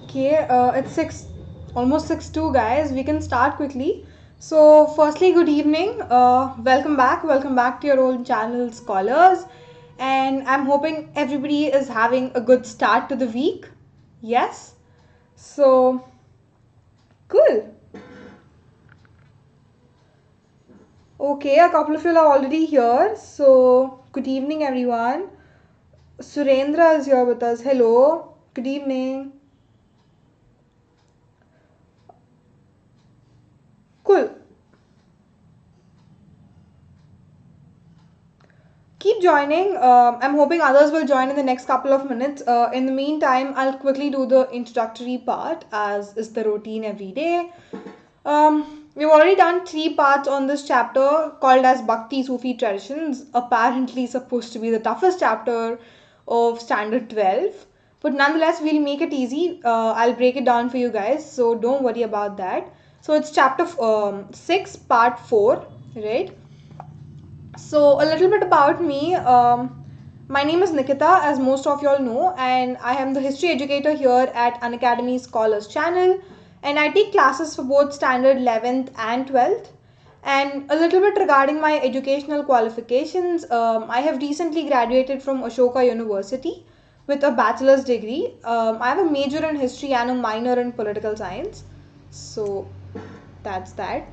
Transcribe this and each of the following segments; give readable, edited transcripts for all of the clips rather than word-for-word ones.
Okay, it's almost 6:02, guys. We can start quickly. So, firstly, good evening. Welcome back to your own channel, Scholars. And I'm hoping everybody is having a good start to the week. Yes? So, cool. Okay, a couple of you are already here. So, good evening, everyone. Surendra is here with us. Hello. Good evening. Cool. Keep joining. I'm hoping others will join in the next couple of minutes. In the meantime, I'll quickly do the introductory part, as is the routine every day. We've already done 3 parts on this chapter called as Bhakti-Sufi traditions, apparently supposed to be the toughest chapter of Standard 12. But nonetheless, we'll make it easy. I'll break it down for you guys, so don't worry about that. So it's chapter 6, part 4, right? So, a little bit about me. My name is Nikitha, as most of you all know, and I am the history educator here at Unacademy Scholars channel. And I take classes for both standard 11th and 12th. And a little bit regarding my educational qualifications, I have recently graduated from Ashoka University with a bachelor's degree. I have a major in history and a minor in political science. So, that's that.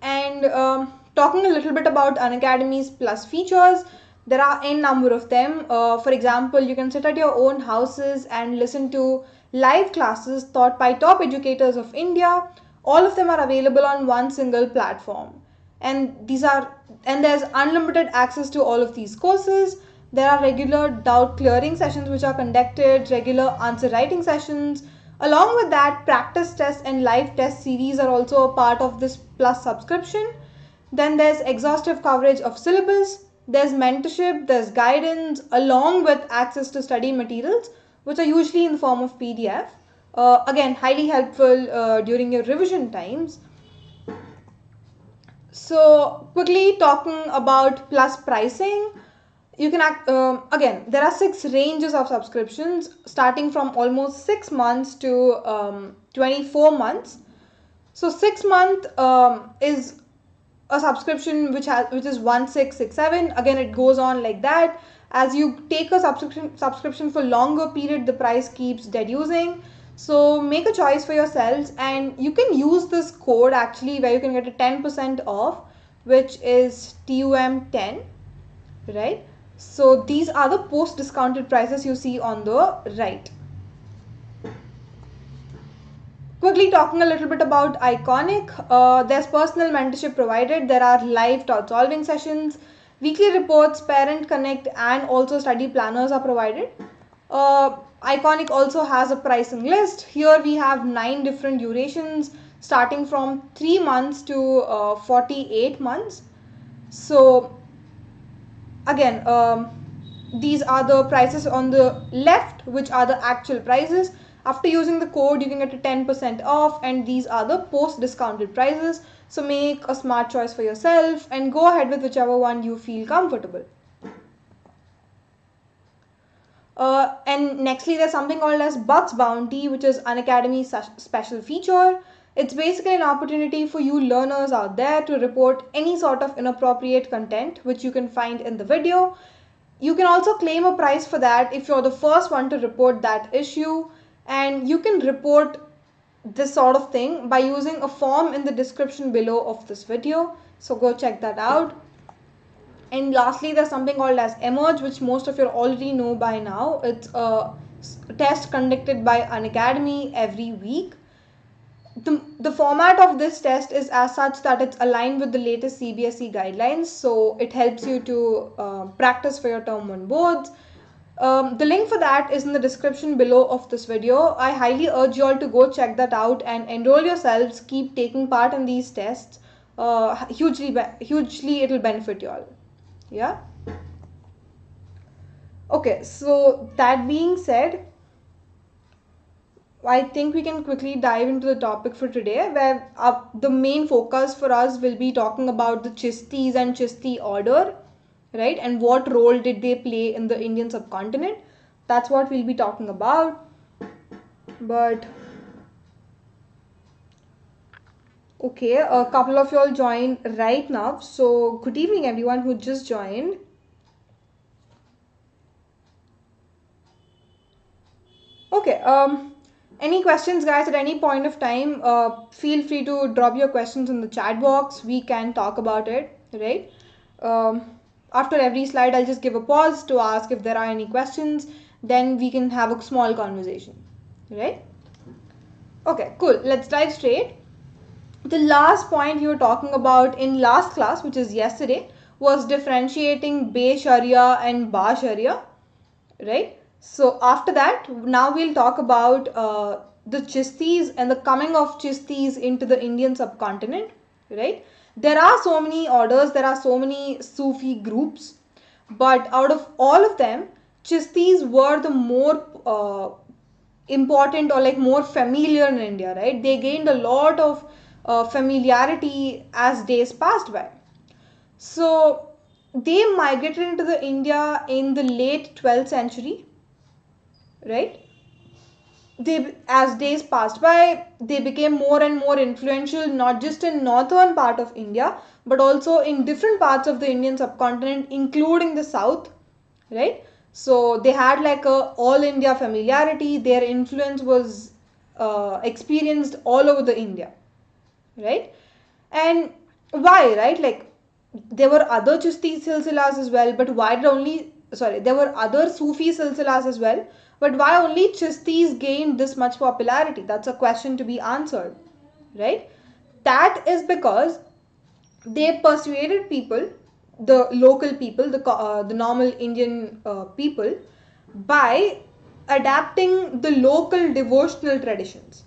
And talking a little bit about Unacademy's plus features, there are n number of them. For example, you can sit at your own houses and listen to live classes taught by top educators of India. All of them are available on one single platform, and there's unlimited access to all of these courses. There are regular doubt clearing sessions which are conducted, regular answer writing sessions. Along with that, practice tests and live test series are also a part of this plus subscription. Then there's exhaustive coverage of syllabus, there's mentorship, there's guidance, along with access to study materials, which are usually in the form of PDF. Again, highly helpful during your revision times. So, quickly talking about plus pricing, you can again, there are 6 ranges of subscriptions starting from almost 6 months to 24 months. So 6 month is a subscription which is 1667. Again, it goes on like that. As you take a subscription for longer period, the price keeps deducing. So make a choice for yourselves, and you can use this code actually where you can get a 10% off, which is TUM10, right? So these are the post discounted prices you see on the right. Quickly talking a little bit about Iconic, there's personal mentorship provided. There are live doubt solving sessions, weekly reports, parent connect, and also study planners are provided. Iconic also has a pricing list. Here we have 9 different durations starting from 3 months to 48 months. So again, these are the prices on the left, which are the actual prices. After using the code, you can get a 10% off, and these are the post discounted prices. So make a smart choice for yourself and go ahead with whichever one you feel comfortable. And nextly, there's something called as Bucks Bounty, which is Unacademy's special feature. It's basically an opportunity for you learners out there to report any sort of inappropriate content which you can find in the video. You can also claim a prize for that if you're the first one to report that issue, and you can report this sort of thing by using a form in the description below of this video. So go check that out. And lastly, there's something called as Emerge, which most of you already know by now. It's a test conducted by Unacademy every week. The format of this test is as such that it's aligned with the latest CBSE guidelines, so it helps you to practice for your term 1 boards. The link for that is in the description below of this video. I highly urge you all to go check that out and enroll yourselves. Keep taking part in these tests. Hugely it'll benefit you all. Yeah. Okay, so that being said, I think we can quickly dive into the topic for today, where the main focus for us will be talking about the Chistis and Chisti order, right? And what role did they play in the Indian subcontinent? That's what we'll be talking about. but okay, a couple of y'all joined right now. So good evening, everyone who just joined. Okay. Any questions, guys? At any point of time, feel free to drop your questions in the chat box. We can talk about it, right? After every slide, I'll just give a pause to ask if there are any questions. Then we can have a small conversation, right? Okay, cool. Let's dive straight. The last point you were talking about in last class, which is yesterday, was differentiating Bay Sharia and Ba Sharia, right? So after that, now we'll talk about the Chistis and the coming of Chistis into the Indian subcontinent, right? There are so many orders, there are so many Sufi groups, but out of all of them, Chistis were the more important or like more familiar in India, right? They gained a lot of familiarity as days passed by. So they migrated into the India in the late 12th century, right? They, as days passed by, they became more and more influential, not just in northern part of India, but also in different parts of the Indian subcontinent, including the south, right? So they had like a all India familiarity. Their influence was experienced all over the India, right? And why, right? Like there were other Chishti silsilas as well, but why did only, sorry, there were other Sufi silsilas as well, but why only Chistis gained this much popularity? That's a question to be answered, right? That is because they persuaded people, the local people, the normal Indian people, by adapting the local devotional traditions,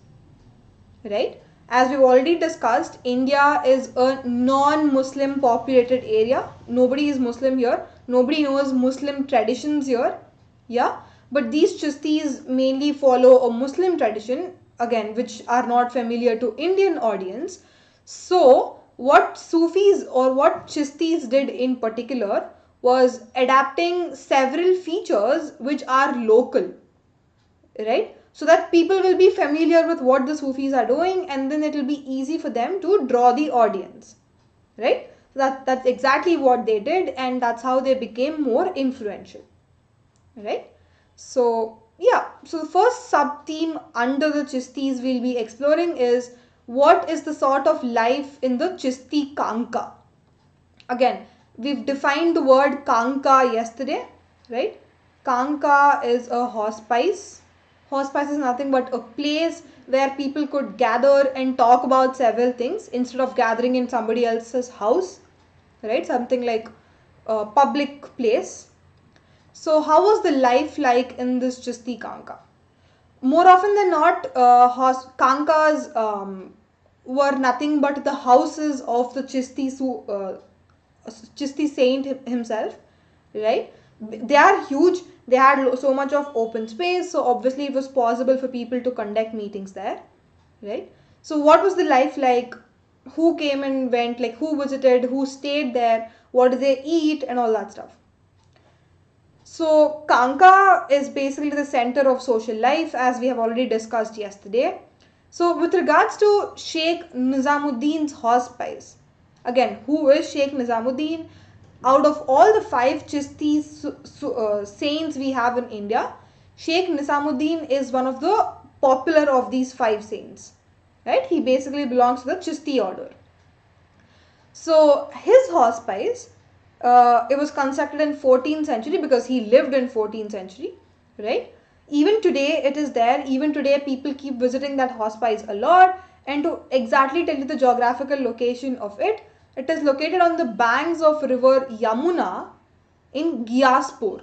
right? As we've already discussed, India is a non-Muslim populated area. Nobody is Muslim here. Nobody knows Muslim traditions here. Yeah. But these Chistis mainly follow a Muslim tradition, again, which are not familiar to Indian audience. So, what Sufis or what Chistis did in particular was adapting several features which are local, right? So that people will be familiar with what the Sufis are doing, and then it will be easy for them to draw the audience, right? So that's exactly what they did, and that's how they became more influential, right? So yeah, so the first sub theme under the Chistis we'll be exploring is what is the sort of life in the Chisti Kanka. Again, we've defined the word Kanka yesterday, right? Kanka is a hospice. Hospice is nothing but a place where people could gather and talk about several things instead of gathering in somebody else's house, right? Something like a public place. So, how was the life like in this Chisti Kanka? More often than not, Kankas were nothing but the houses of the Chisti saint himself, right? They are huge. They had so much of open space, so obviously it was possible for people to conduct meetings there, right? So what was the life like? Who came and went? Like who visited? Who stayed there? What did they eat? And all that stuff. So Kanka is basically the center of social life, as we have already discussed yesterday. So with regards to Sheikh Nizamuddin's hospice, again, who is Sheikh Nizamuddin? Out of all the five Chisti saints we have in India, Sheikh Nizamuddin is one of the popular of these five saints, right? He basically belongs to the Chisti order. So his hospice, it was constructed in 14th century because he lived in 14th century, right? Even today it is there. Even today people keep visiting that hospice a lot. And to exactly tell you the geographical location of it, it is located on the banks of river Yamuna in Gyaspur.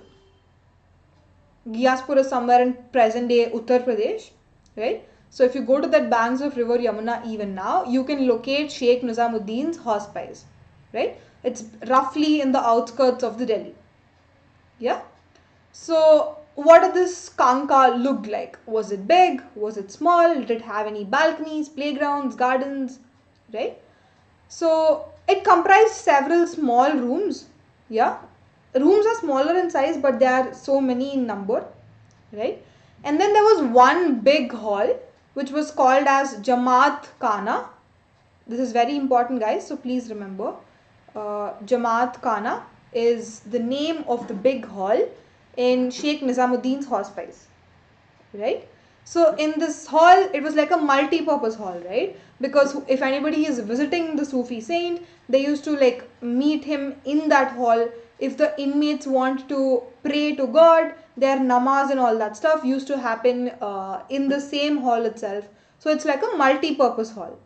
Gyaspur is somewhere in present day Uttar Pradesh, right? So if you go to that banks of river Yamuna even now, you can locate Sheikh Nizamuddin's hospice, right? It's roughly in the outskirts of the Delhi. Yeah. So what did this Kanka look like? Was it big? Was it small? Did it have any balconies, playgrounds, gardens, right? So it comprised several small rooms. Yeah. Rooms are smaller in size, but they are so many in number, right? And then there was one big hall which was called as Jamaat Khana. This is very important, guys, so please remember. Jamaat Khana is the name of the big hall in Sheikh Nizamuddin's hospice, right? So in this hall, it was like a multi-purpose hall, right? Because if anybody is visiting the Sufi saint, they used to like meet him in that hall. If the inmates want to pray to God, their namaz and all that stuff used to happen in the same hall itself. So it's like a multi-purpose hall,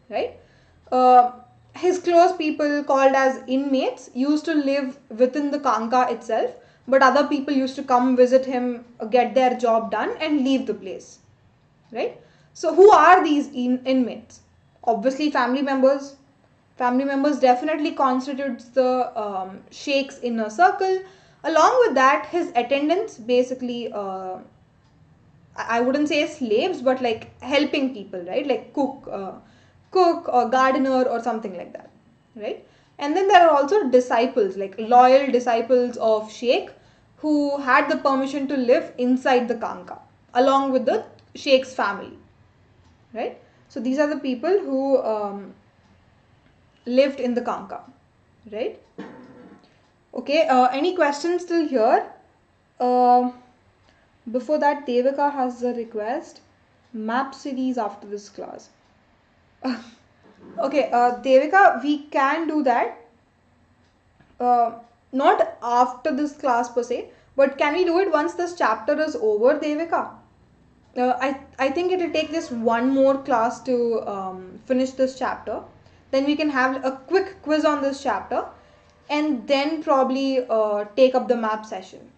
right? Uh, his close people, called as inmates, used to live within the Kanka itself, but other people used to come visit him, get their job done, and leave the place, right? So, who are these inmates? Obviously, family members. Family members definitely constitutes the Sheikh's inner circle. Along with that, his attendants, basically, I wouldn't say slaves, but like helping people, right? Like cook or gardener or something like that, right? And then there are also disciples, like loyal disciples of Sheikh, who had the permission to live inside the Kanka along with the Sheikh's family, right? So these are the people who lived in the Kanka, right? Okay, any questions till here? Before that, Devika has a request. Map series after this class. Okay, Devika, we can do that. Not after this class per se, but can we do it once this chapter is over, Devika? I think it will take just one more class to finish this chapter. Then we can have a quick quiz on this chapter and then probably take up the map session.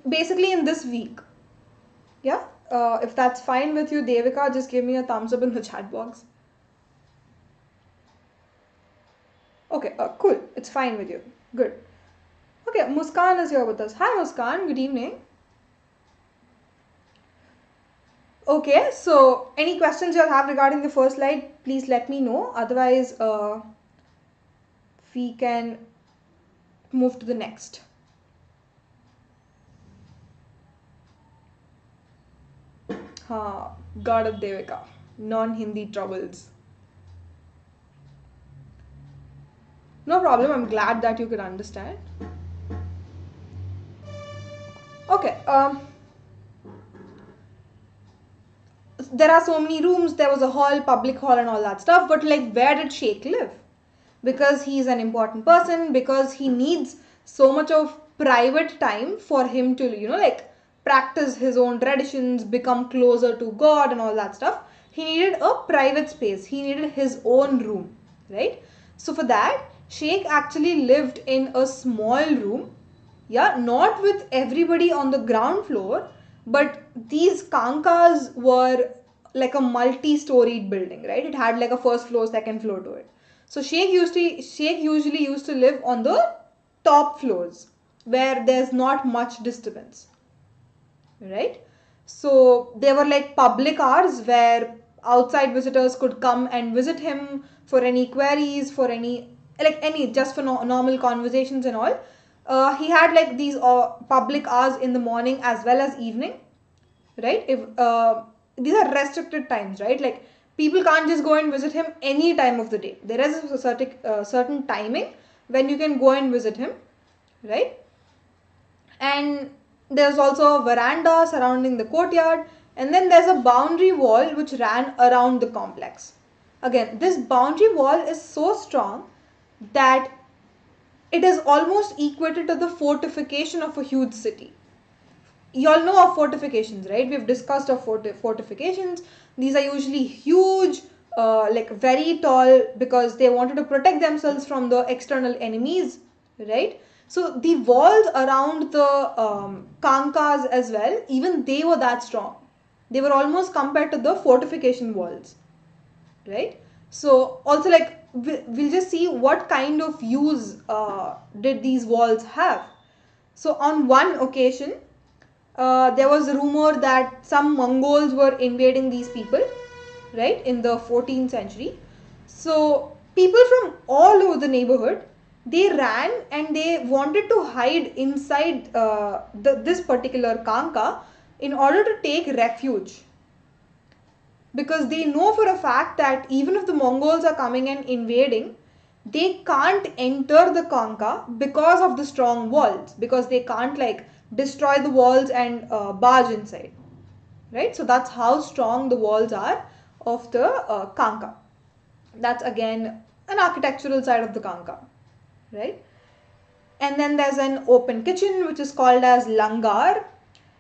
Basically in this week. Yeah? If that's fine with you, Devika, just give me a thumbs up in the chat box. Okay, cool. It's fine with you. Good. Okay, Muskan is here with us. Hi, Muskan. Good evening. Okay, so any questions you'll have regarding the first slide, please let me know. Otherwise, we can move to the next. God of Devika. Non-Hindi troubles. No problem. I'm glad that you could understand. Okay. There are so many rooms. There was a hall, public hall, and all that stuff. But like, where did Sheikh live? Because he's an important person. Because he needs so much of private time for him to, like practice his own traditions, become closer to God, and all that stuff. He needed a private space. He needed his own room, right? So for that, Sheikh actually lived in a small room, yeah, not with everybody on the ground floor, but these Kankas were like a multi-storied building, right? It had like a first floor, second floor to it. So Sheikh usually used to live on the top floors where there's not much disturbance, right? So there were like public hours where outside visitors could come and visit him for any queries, for any just for normal conversations and all. He had like these public hours in the morning as well as evening, right? If these are restricted times, right? Like people can't just go and visit him any time of the day. There is a certain timing when you can go and visit him, right? And there's also a veranda surrounding the courtyard, and then there's a boundary wall which ran around the complex. Again, this boundary wall is so strong that it is almost equated to the fortification of a huge city. You all know of fortifications, right? We've discussed of fortifications. These are usually huge, like very tall, because they wanted to protect themselves from the external enemies, right? So the walls around the Kankas as well, even they were that strong. They were almost compared to the fortification walls, right? So also like we'll just see what kind of use did these walls have. So on one occasion, there was a rumor that some Mongols were invading these people, right, in the 14th century. So people from all over the neighborhood, they ran and they wanted to hide inside this particular Kanka in order to take refuge, because they know for a fact that even if the Mongols are coming and invading, they can't enter the Kanka because of the strong walls, because they can't like destroy the walls and barge inside, right? So that's how strong the walls are of the Kanka. That's again an architectural side of the Kanka, right? And then there's an open kitchen which is called as langar.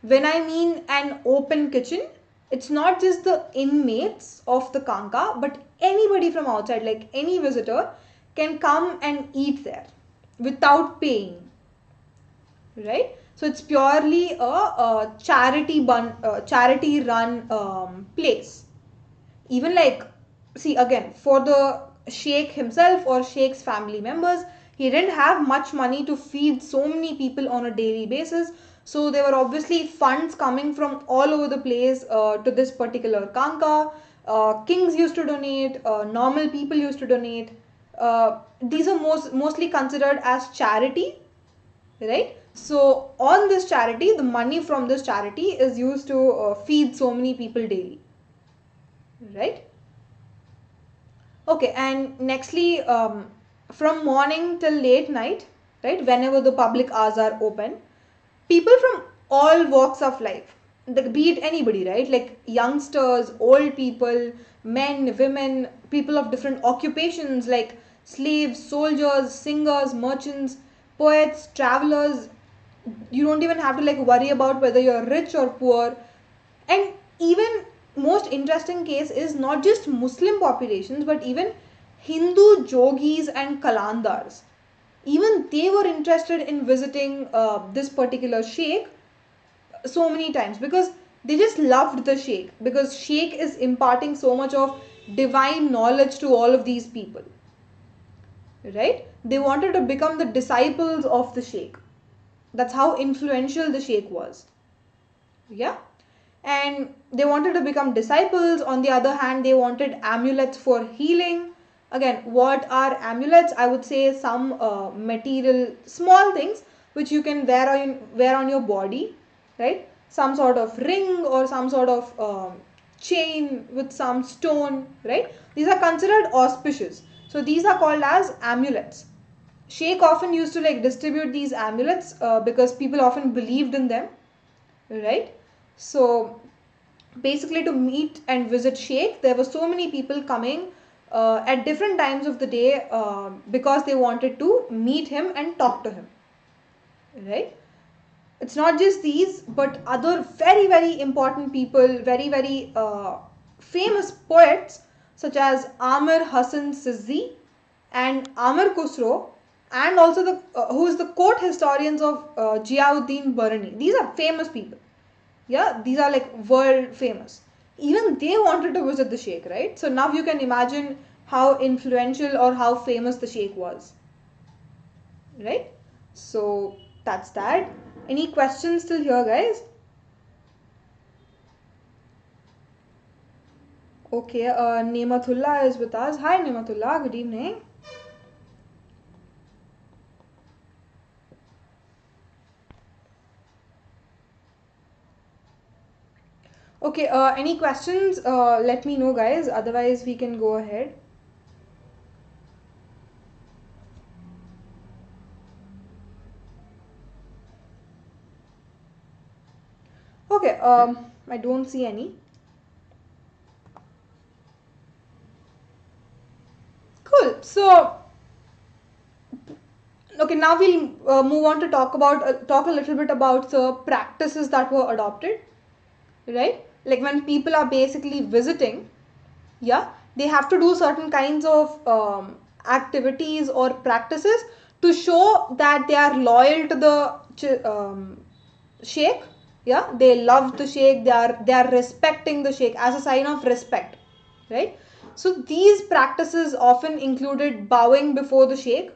When I mean an open kitchen, it's not just the inmates of the Kanka, but anybody from outside, like any visitor, can come and eat there without paying, right? So it's purely a charity run place. Even like, see again, for the sheikh himself or sheikh's family members, he didn't have much money to feed so many people on a daily basis. So there were obviously funds coming from all over the place to this particular Kanka. Kings used to donate, normal people used to donate. These are mostly considered as charity, right? So on this charity, the money from this charity is used to feed so many people daily, right? Okay, and nextly, from morning till late night, right, whenever the public hours are open, people from all walks of life, be it anybody, right, like youngsters, old people, men, women, people of different occupations like slaves, soldiers, singers, merchants, poets, travelers, you don't even have to like worry about whether you're rich or poor. And even most interesting case is not just Muslim populations but even Hindu jogis and kalandars. Even they were interested in visiting this particular sheikh so many times because they just loved the sheikh, because sheikh is imparting so much of divine knowledge to all of these people, right? They wanted to become the disciples of the sheikh. That's how influential the sheikh was. Yeah. And they wanted to become disciples. On the other hand, they wanted amulets for healing. Again, what are amulets? I would say some material, small things which you can wear on your body, right? Some sort of ring or some sort of chain with some stone, right? These are considered auspicious. So these are called as amulets. Sheikh often used to like distribute these amulets because people often believed in them, right? So basically, to meet and visit sheikh, there were so many people coming at different times of the day because they wanted to meet him and talk to him, right? It's not just these but other very very important people, very very famous poets such as Amir Hassan Sizzi and Amir Khusro, and also the who is the court historians of Ziauddin Barani. These are famous people. Yeah, these are like world famous. Even they wanted to visit the sheikh, right? So now you can imagine how influential or how famous the sheikh was, right? So that's that. Any questions still here, guys? Okay, Nematullah is with us. Hi Nematullah, good evening. Okay, any questions? Let me know, guys. Otherwise, we can go ahead. Okay, I don't see any. Cool. So, okay, now we'll move on to talk a little bit about the practices that were adopted, right? Like when people are basically visiting, yeah, they have to do certain kinds of activities or practices to show that they are loyal to the sheikh. Yeah, they love the sheikh, they are respecting the sheikh as a sign of respect, right? So these practices often included bowing before the sheikh,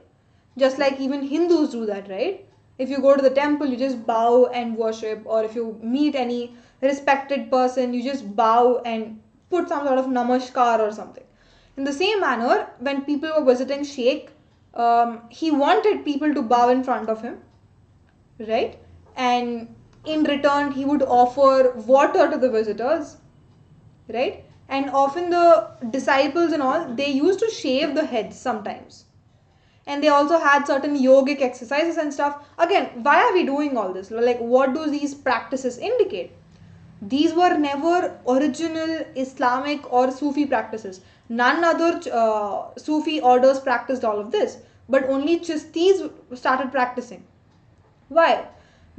just like even Hindus do that, right? If you go to the temple, you just bow and worship, or if you meet any respected person, you just bow and put some sort of namaskar or something. In the same manner, when people were visiting sheikh, he wanted people to bow in front of him, right? And In return, he would offer water to the visitors, right? And often the disciples and all, they used to shave the heads sometimes. And they also had certain yogic exercises and stuff. Again, why are we doing all this? Like, what do these practices indicate? These were never original Islamic or Sufi practices. None other Sufi orders practiced all of this, but only Chistis started practicing. Why?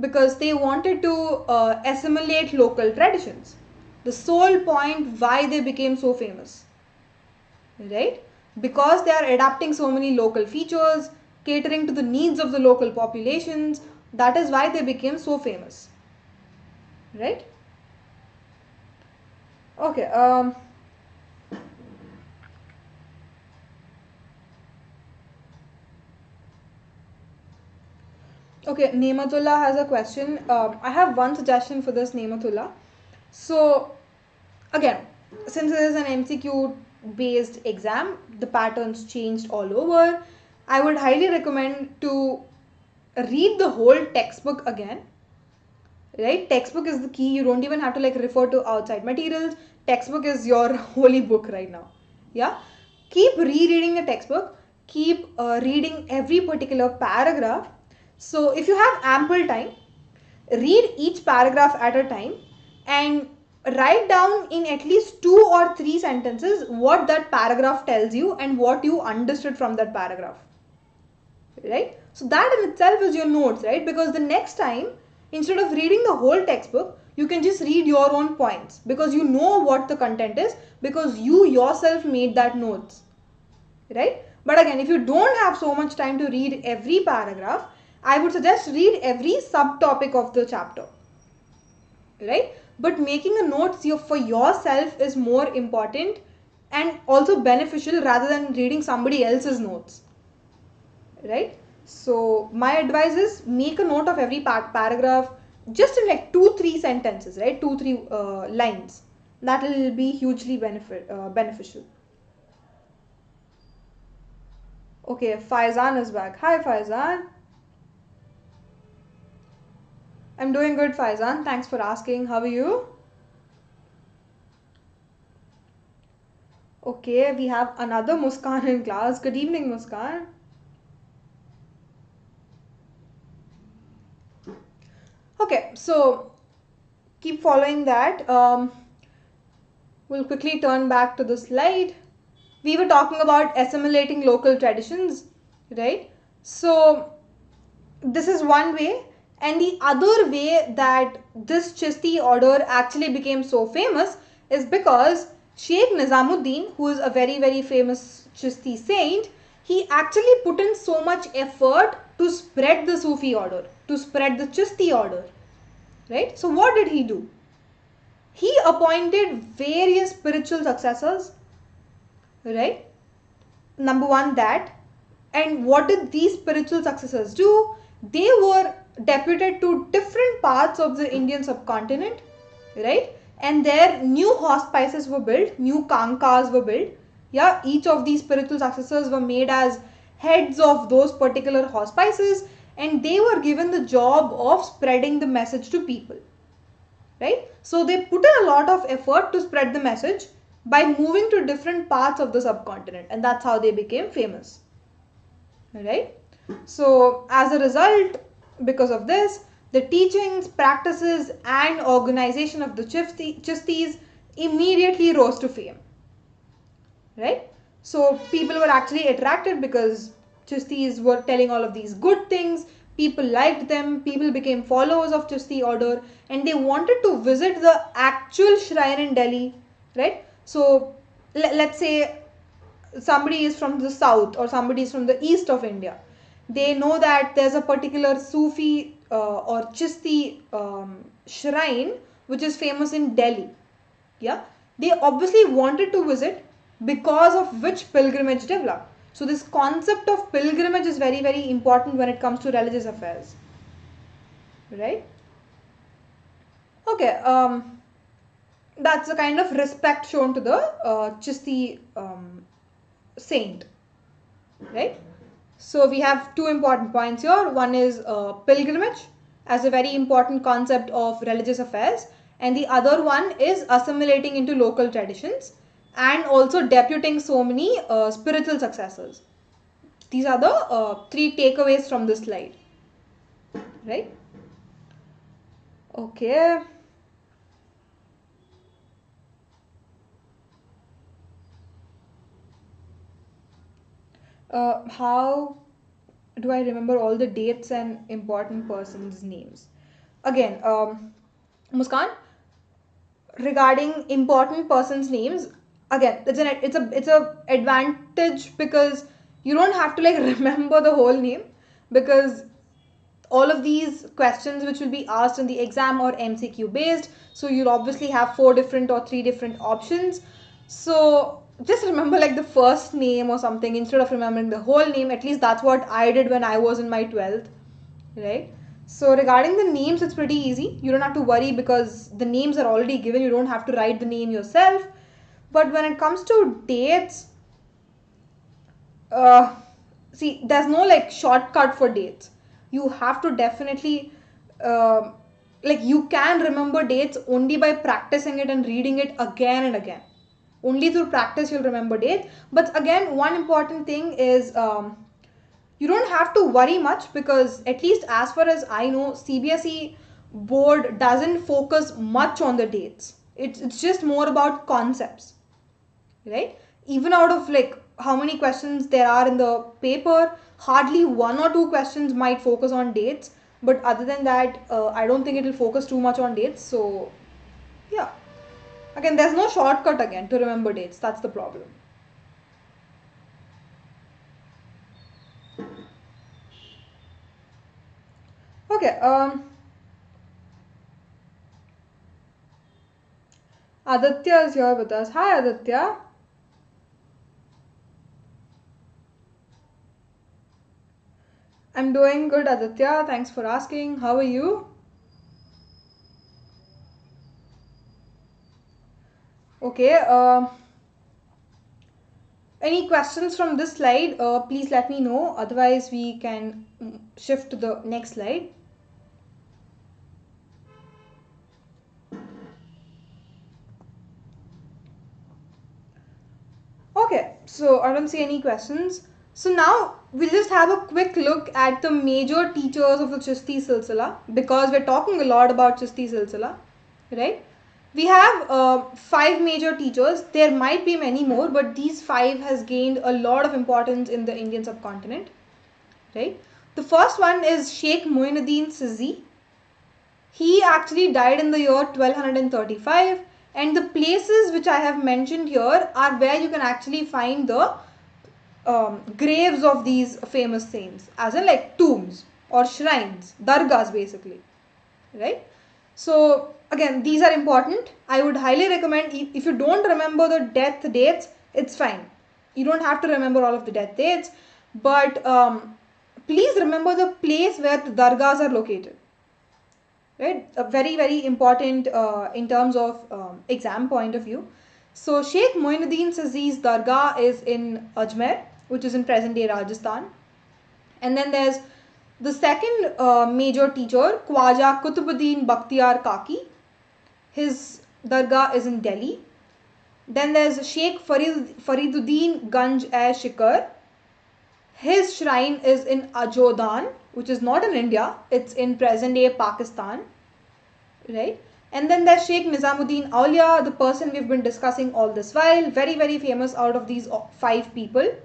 Because they wanted to assimilate local traditions. The sole point why they became so famous, right? Because they are adapting so many local features, catering to the needs of the local populations. That is why they became so famous, right? Okay. Okay, Nematullah has a question. I have one suggestion for this, Nematullah. So, again, since it is an MCQ based exam, the patterns changed all over. I would highly recommend to read the whole textbook again, right? Textbook is the key. You don't even have to like refer to outside materials. Textbook is your holy book right now. Yeah, keep rereading the textbook, keep reading every particular paragraph. So if you have ample time, read each paragraph at a time and write down in at least 2 or 3 sentences what that paragraph tells you and what you understood from that paragraph, right? So that in itself is your notes, right? Because the next time, instead of reading the whole textbook, you can just read your own points because you know what the content is, because you yourself made that notes, right? But again, if you don't have so much time to read every paragraph, I would suggest read every subtopic of the chapter, right? But making a notes for yourself is more important and also beneficial rather than reading somebody else's notes, right? So my advice is make a note of every paragraph just in like 2-3 sentences, right? 2-3 lines. That will be hugely beneficial. Okay, Faizan is back. Hi Faizan. I'm doing good, Faizan. Thanks for asking. How are you? Okay, we have another Muskan in class. Good evening, Muskan. Okay, so keep following that. We'll quickly turn back to the slide. We were talking about assimilating local traditions, right? So this is one way, and the other way that this Chishti order actually became so famous is because Sheikh Nizamuddin, who is a very famous Chishti saint, he actually put in so much effort to spread the Sufi order, to spread the Chishti order, right? So what did he do? He appointed various spiritual successors, right? Number one, that. And what did these spiritual successors do? They were deputed to different parts of the Indian subcontinent, right? And there new hospices were built, new kankas were built. Yeah, each of these spiritual successors were made as heads of those particular hospices, and they were given the job of spreading the message to people, right? So they put in a lot of effort to spread the message by moving to different parts of the subcontinent, and that's how they became famous, right? So as a result, because of this, the teachings, practices and organization of the Chistis immediately rose to fame, right? So people were actually attracted because Chistis were telling all of these good things. People liked them. People became followers of Chisti order, and they wanted to visit the actual shrine in Delhi, right? So let's say somebody is from the south or somebody is from the east of India. They know that there's a particular Sufi or Chisti shrine which is famous in Delhi. Yeah, they obviously wanted to visit because of which pilgrimage developed. So this concept of pilgrimage is very important when it comes to religious affairs, right? Okay, that's a kind of respect shown to the Chisti saint, right? So we have two important points here. One is pilgrimage, as a very important concept of religious affairs, and the other one is assimilating into local traditions and also deputing so many spiritual successors. These are the three takeaways from this slide, right? Okay. How do I remember all the dates and important persons' names? Again, Muskan, regarding important persons' names, again, it's a advantage because you don't have to like remember the whole name, because all of these questions which will be asked in the exam or MCQ based, so you'll obviously have 4 different or 3 different options. So just remember like the first name or something instead of remembering the whole name. At least that's what I did when I was in my 12th, right? So regarding the names, it's pretty easy. You don't have to worry because the names are already given. You don't have to write the name yourself. But when it comes to dates, uh, see, there's no like shortcut for dates. You have to definitely, uh, like, you can remember dates only by practicing it and reading it again and again. Only through practice you'll remember dates. But again, one important thing is, you don't have to worry much, because at least as far as I know, CBSE board doesn't focus much on the dates. It's just more about concepts, right? Even out of like how many questions there are in the paper, hardly 1 or 2 questions might focus on dates. But other than that, I don't think it will focus too much on dates. So yeah, again, there's no shortcut again to remember dates. That's the problem. Okay. Aditya is here with us. Hi, Aditya. I'm doing good, Aditya. Thanks for asking. How are you? Okay. Any questions from this slide? Please let me know. Otherwise, we can shift to the next slide. Okay, so I don't see any questions. So now we'll just have a quick look at the major teachers of the Chishti Silsila, because we're talking a lot about Chishti Silsila, right? We have 5 major teachers. There might be many more, but these 5 has gained a lot of importance in the Indian subcontinent, right? The first one is Sheikh Moinuddin Sizzi. He actually died in the year 1235, and the places which I have mentioned here are where you can actually find the graves of these famous saints, as in like tombs or shrines, dargahs basically, right? So again, these are important. I would highly recommend, if you don't remember the death dates, it's fine. You don't have to remember all of the death dates, but please remember the place where the dargahs are located, right? Very very important in terms of exam point of view. So Sheikh Moinuddin Sazi's Dargah is in Ajmer, which is in present day Rajasthan. And then there's the second major teacher, Khwaja Kutubuddin Bakhtiar Kaki. His Dargah is in Delhi. Then there's Sheikh Fariduddin Ganj Shikar. His shrine is in Ajodan, which is not in India, it's in present day Pakistan, right? And then there's Sheikh Nizamuddin Aulia, the person we've been discussing all this while, very very famous out of these 5 people.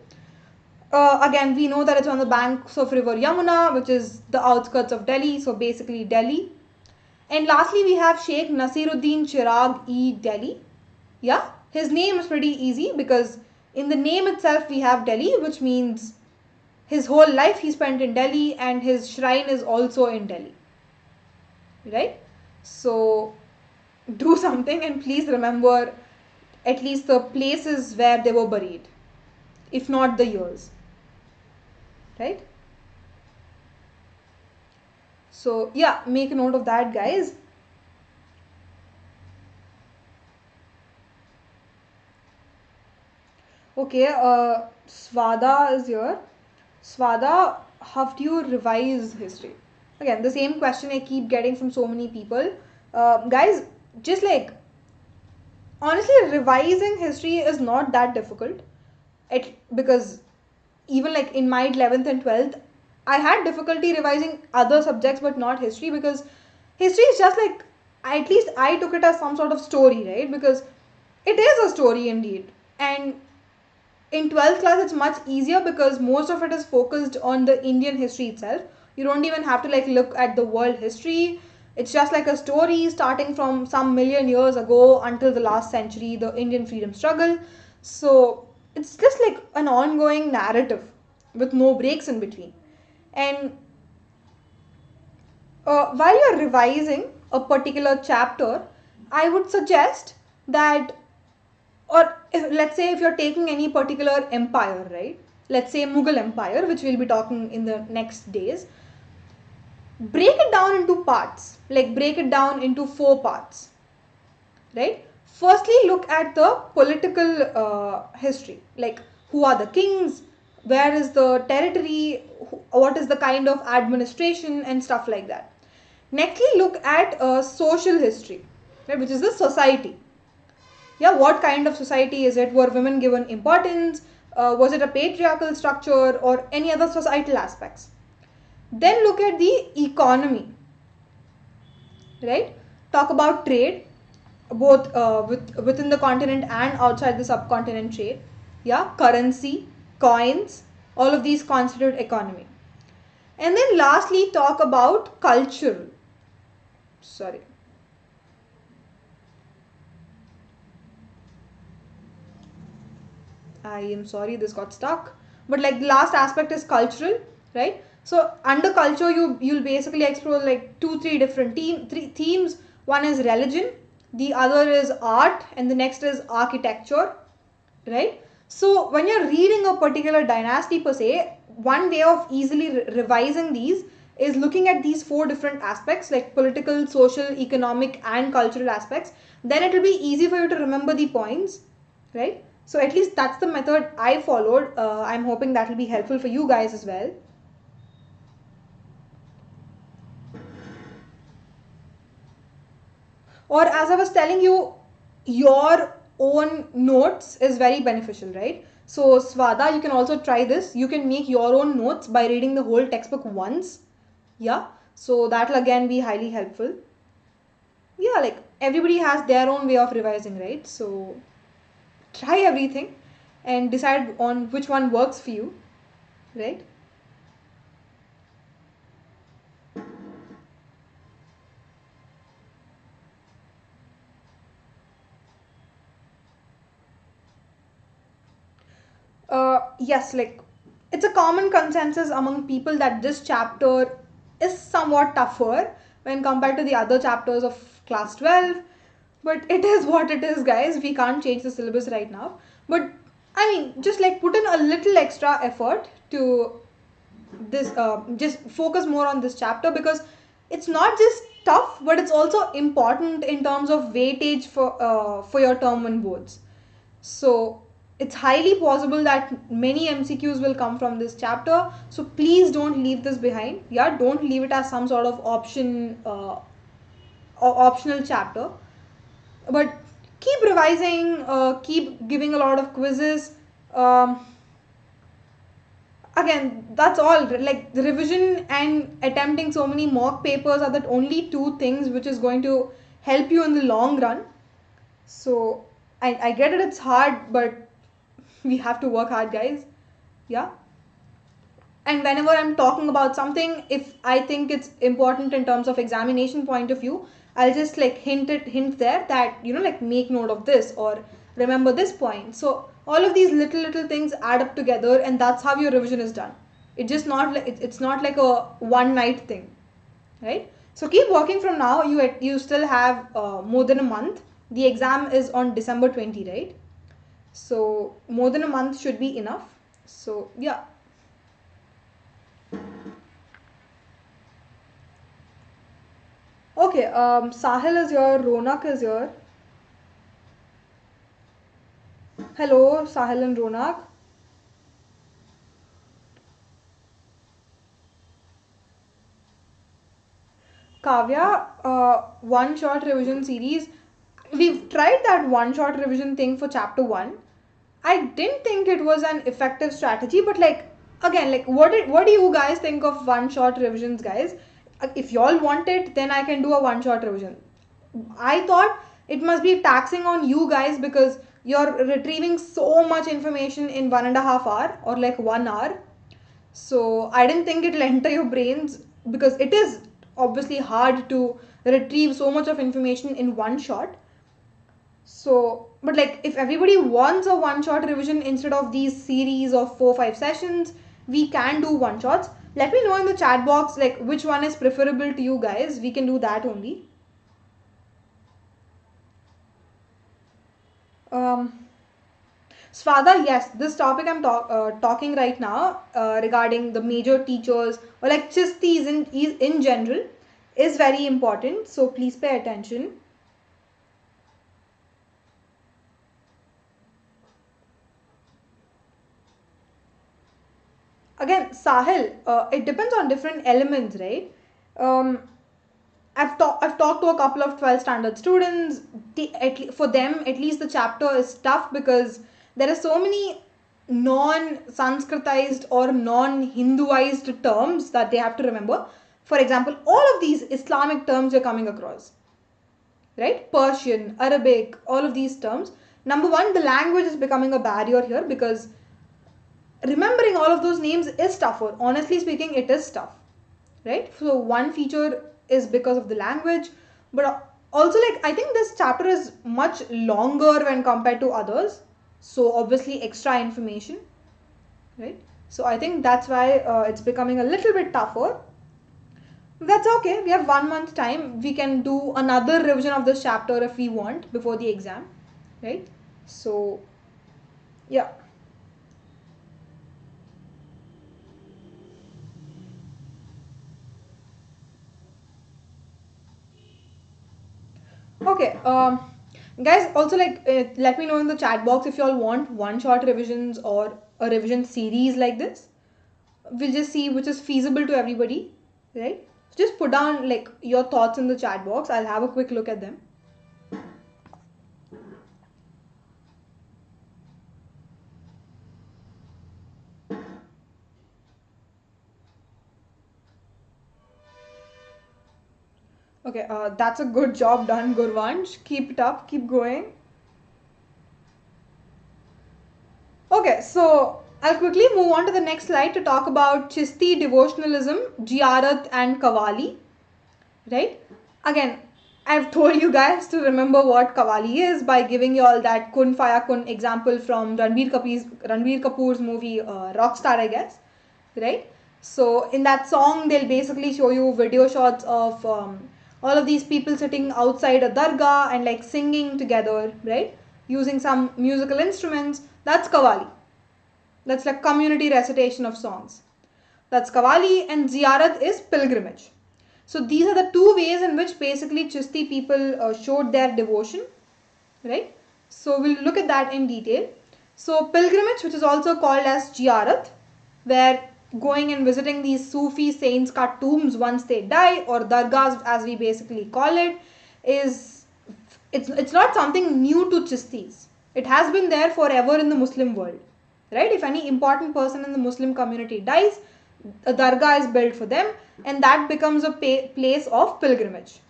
Again, we know that it's on the banks of river Yamuna, which is the outskirts of Delhi, so basically Delhi. And lastly, we have Sheikh Nasiruddin Chirag E. Delhi. Yeah, his name is pretty easy because in the name itself we have Delhi, which means his whole life he spent in Delhi, and his shrine is also in Delhi, right? So do something and please remember at least the places where they were buried, if not the years, right? So yeah, make a note of that, guys. Okay, Swada is here. Swada, how do you revise history? Again, the same question I keep getting from so many people. Guys, just like honestly, revising history is not that difficult. Because even like in my 11th and 12th, I had difficulty revising other subjects but not history, because history is just like, at least I took it as some sort of story, right? Because it is a story indeed. And in 12th class it's much easier because most of it is focused on the Indian history itself. You don't even have to like look at the world history. It's just like a story starting from some million years ago until the last century, the Indian freedom struggle. So it's just like an ongoing narrative with no breaks in between. And while you're revising a particular chapter, I would suggest that, or let's say if you're taking any particular empire, right? Let's say Mughal Empire, which we'll be talking in the next days, break it down into parts, like break it down into four parts, right? Firstly, look at the political history, like who are the kings, where is the territory, what is the kind of administration and stuff like that. Nextly, look at social history, right, which is the society. Yeah, what kind of society is it? Were women given importance? Was it a patriarchal structure or any other societal aspects? Then look at the economy, right? Talk about trade, both within the continent and outside the subcontinent trade. Yeah, currency, coins, all of these constitute economy. And then lastly, talk about culture. Sorry. I am sorry this got stuck. But like the last aspect is cultural, right? So under culture, you'll basically explore like two, three different three themes. One is religion, the other is art, and the next is architecture, right? So when you're reading a particular dynasty per se, one way of easily revising these is looking at these four different aspects, like political, social, economic, and cultural aspects. Then it will be easy for you to remember the points, right? So at least that's the method I followed. I'm hoping that will be helpful for you guys as well. Or as I was telling you, your own notes is very beneficial, right? So Swada, you can also try this. You can make your own notes by reading the whole textbook once. Yeah. So that'll again be highly helpful. Yeah, like everybody has their own way of revising, right? So try everything and decide on which one works for you, right? Yes, like it's a common consensus among people that this chapter is somewhat tougher when compared to the other chapters of class 12. But it is what it is, guys. We can't change the syllabus right now. But I mean, just like put in a little extra effort to this, just focus more on this chapter, because it's not just tough, but it's also important in terms of weightage for your term one boards. So it's highly possible that many MCQs will come from this chapter. So please don't leave this behind. Yeah, don't leave it as some sort of optional chapter. But keep revising, keep giving a lot of quizzes. Um, Again, that's all. Like the revision and attempting so many mock papers are the only two things which is going to help you in the long run. So I get it, it's hard, but we have to work hard, guys. Yeah. And whenever I'm talking about something, if I think it's important in terms of examination point of view, I'll just like hint there that, like make note of this or remember this point. So all of these little things add up together, and that's how your revision is done. It's just not like it's not like a one night thing, right? So keep working from now. You still have more than a month. The exam is on December 20, right? So more than a month should be enough. So yeah. Okay, Sahil is here, Ronak is here. Hello, Sahil and Ronak. Kavya, one shot revision series. We've tried that one shot revision thing for chapter 1. I didn't think it was an effective strategy, but like again, like what do you guys think of one shot revisions, guys? If y'all want it, then I can do a one shot revision. I thought it must be taxing on you guys because you're retrieving so much information in 1.5 hour or like 1 hour. So I didn't think it'll enter your brains because it is obviously hard to retrieve so much of information in one shot. So, but like if everybody wants a one shot revision instead of these series of 4-5 sessions, we can do one shots. Let me know in the chat box like which one is preferable to you guys. We can do that only. Svada, yes, this topic I'm talking right now regarding the major teachers or like chistis in general is very important. So please pay attention. Again, Sahil, it depends on different elements, right? I've talked to a couple of 12th standard students. For them, at least the chapter is tough because there are so many non-Sanskritized or non-Hinduized terms that they have to remember. For example, all of these Islamic terms you're coming across, right? Persian, Arabic, all of these terms. Number one, the language is becoming a barrier here because remembering all of those names is tougher. Honestly speaking, it is tough, right? So one feature is because of the language, but also like I think this chapter is much longer when compared to others. So obviously extra information, right? So I think that's why it's becoming a little bit tougher. That's okay. We have 1 month time. We can do another revision of this chapter if we want before the exam, right? So yeah. Okay, guys, also like let me know in the chat box if you all want one shot revisions or a revision series like this. We'll just see which is feasible to everybody, right? So just put down like your thoughts in the chat box. I'll have a quick look at them. Okay, that's a good job done, Gurvansh. Keep it up, keep going. Okay, so I'll quickly move on to the next slide to talk about Chisti devotionalism, Jiyarat and Qawwali, right? Again, I've told you guys to remember what Qawwali is by giving you all that Kun Faya Kun example from Ranbir Kapoor's movie Rockstar, I guess, right? So in that song, they'll basically show you video shots of all of these people sitting outside a dargah and like singing together, right? Using some musical instruments. That's Qawwali. That's like community recitation of songs. That's Qawwali, and Ziyarat is pilgrimage. So these are the two ways in which basically Chisti people showed their devotion, right? So we'll look at that in detail. So pilgrimage, which is also called as Ziyarat, where going and visiting these Sufi saints' tombs once they die, or dargahs as we basically call it, is it's not something new to Chistis. It has been there forever in the Muslim world, right? If any important person in the Muslim community dies, a dargah is built for them, and that becomes a place of pilgrimage,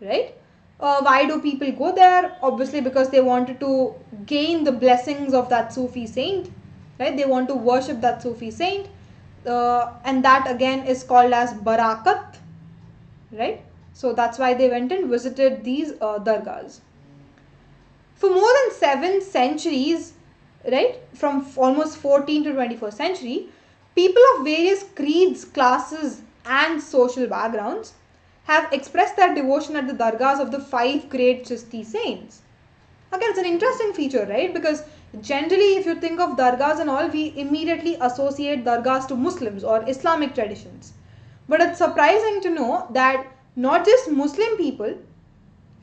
right? Why do people go there? Obviously because they wanted to gain the blessings of that Sufi saint, right? They want to worship that Sufi saint, and that again is called as barakat, right? So that's why they went and visited these dargahs. For more than 7 centuries, right, from almost 14th to 21st century, people of various creeds, classes and social backgrounds have expressed their devotion at the dargahs of the 5 great Chisti saints. Again, it's an interesting feature, right? Because generally, if you think of dargahs and all, we immediately associate dargahs to Muslims or Islamic traditions. But it's surprising to know that not just Muslim people,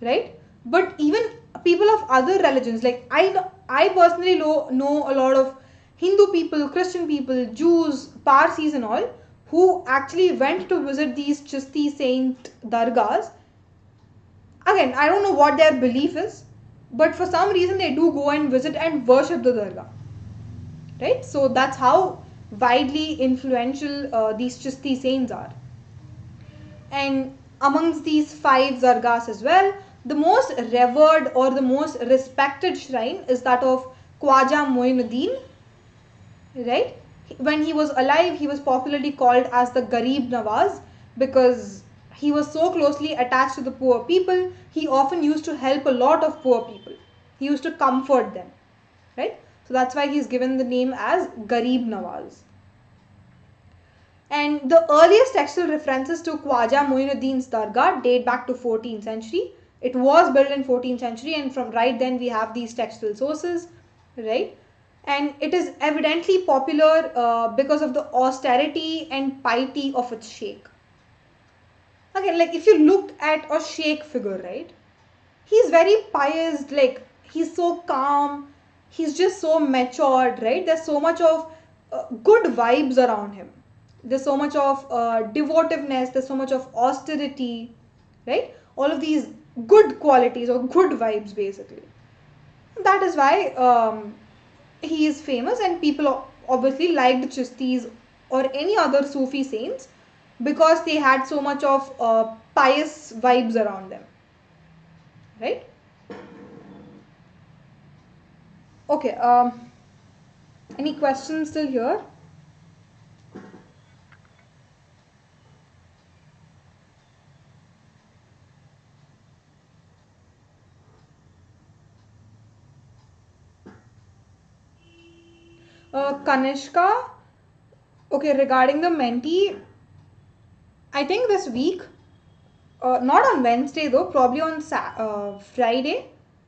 right, but even people of other religions, like I personally know a lot of Hindu people, Christian people, Jews, Parsis and all, who actually went to visit these Chishti saint dargahs. Again, I don't know what their belief is, but for some reason they do go and visit and worship the dargah. Right? So that's how widely influential these Chishti saints are. And amongst these 5 dargahs as well, the most revered or the most respected shrine is that of Khwaja Moinuddin. Right? When he was alive, he was popularly called as the Garib Nawaz because he was so closely attached to the poor people. He often used to help a lot of poor people. He used to comfort them. Right? So that's why he's given the name as Garib Nawaz. And the earliest textual references to Khwaja Moinuddin's Dargah date back to 14th century. It was built in 14th century, and from right then we have these textual sources, right? And it is evidently popular because of the austerity and piety of its sheikh. Again, like if you look at a sheikh figure, right? He's very pious, like he's so calm, he's just so matured, right? There's so much of good vibes around him. There's so much of devotiveness, there's so much of austerity, right? All of these good qualities or good vibes basically. That is why he is famous, and people obviously like the Chistis or any other Sufi saints because they had so much of pious vibes around them, right? Okay, any questions still here? Kanishka, okay, regarding the mentee, I think this week, not on Wednesday though, probably on Friday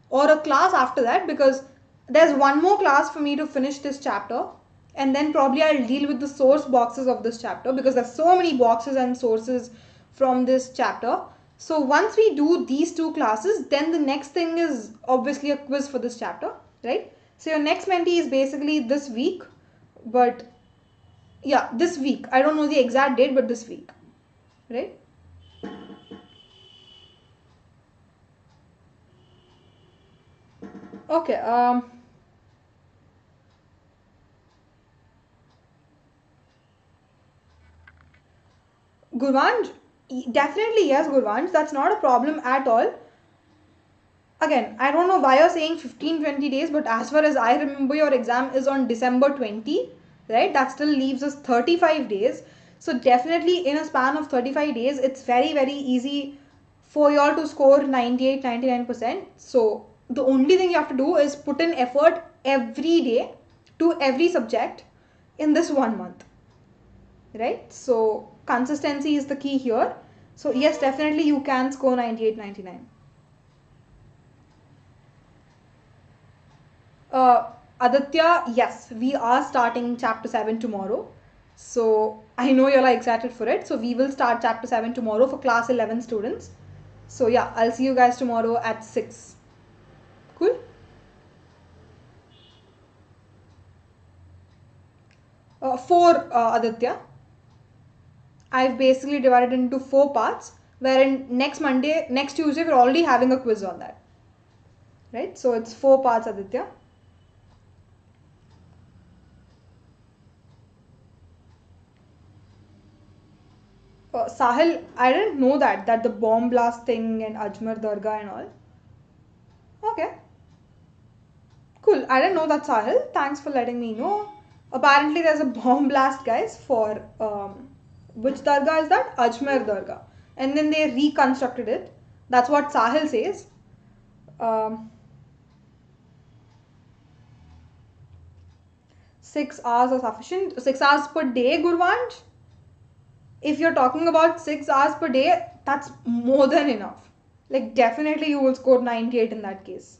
or a class after that, because there's one more class for me to finish this chapter, and then probably I'll deal with the source boxes of this chapter because there's so many boxes and sources from this chapter. So once we do these 2 classes, then the next thing is obviously a quiz for this chapter, right? So your next mentee is basically this week, but yeah, this week. I don't know the exact date, but this week, right? Okay. Gurvanj, definitely yes, Gurvanj. That's not a problem at all. Again, I don't know why you're saying 15-20 days, but as far as I remember, your exam is on December 20, right? That still leaves us 35 days. So definitely in a span of 35 days, it's very, very easy for y'all to score 98, 99%. So the only thing you have to do is put in effort every day to every subject in this 1 month, right? So consistency is the key here. So yes, definitely you can score 98, 99. Aditya, yes, we are starting chapter 7 tomorrow. So I know you're excited for it. So we will start chapter 7 tomorrow for class 11 students. So yeah, I'll see you guys tomorrow at 6. Cool? 4, Aditya. I've basically divided into 4 parts, wherein next Tuesday, we're already having a quiz on that. Right? So it's 4 parts, Aditya. Sahil, I didn't know that the bomb blast thing and Ajmer Dargah and all. Okay. Cool. I didn't know that, Sahil. Thanks for letting me know. Apparently, there's a bomb blast, guys, for which Dargah is that? Ajmer Dargah. And then they reconstructed it. That's what Sahil says. 6 hours are sufficient. 6 hours per day, Gurvanj? If you're talking about 6 hours per day, that's more than enough. Definitely you will score 98 in that case.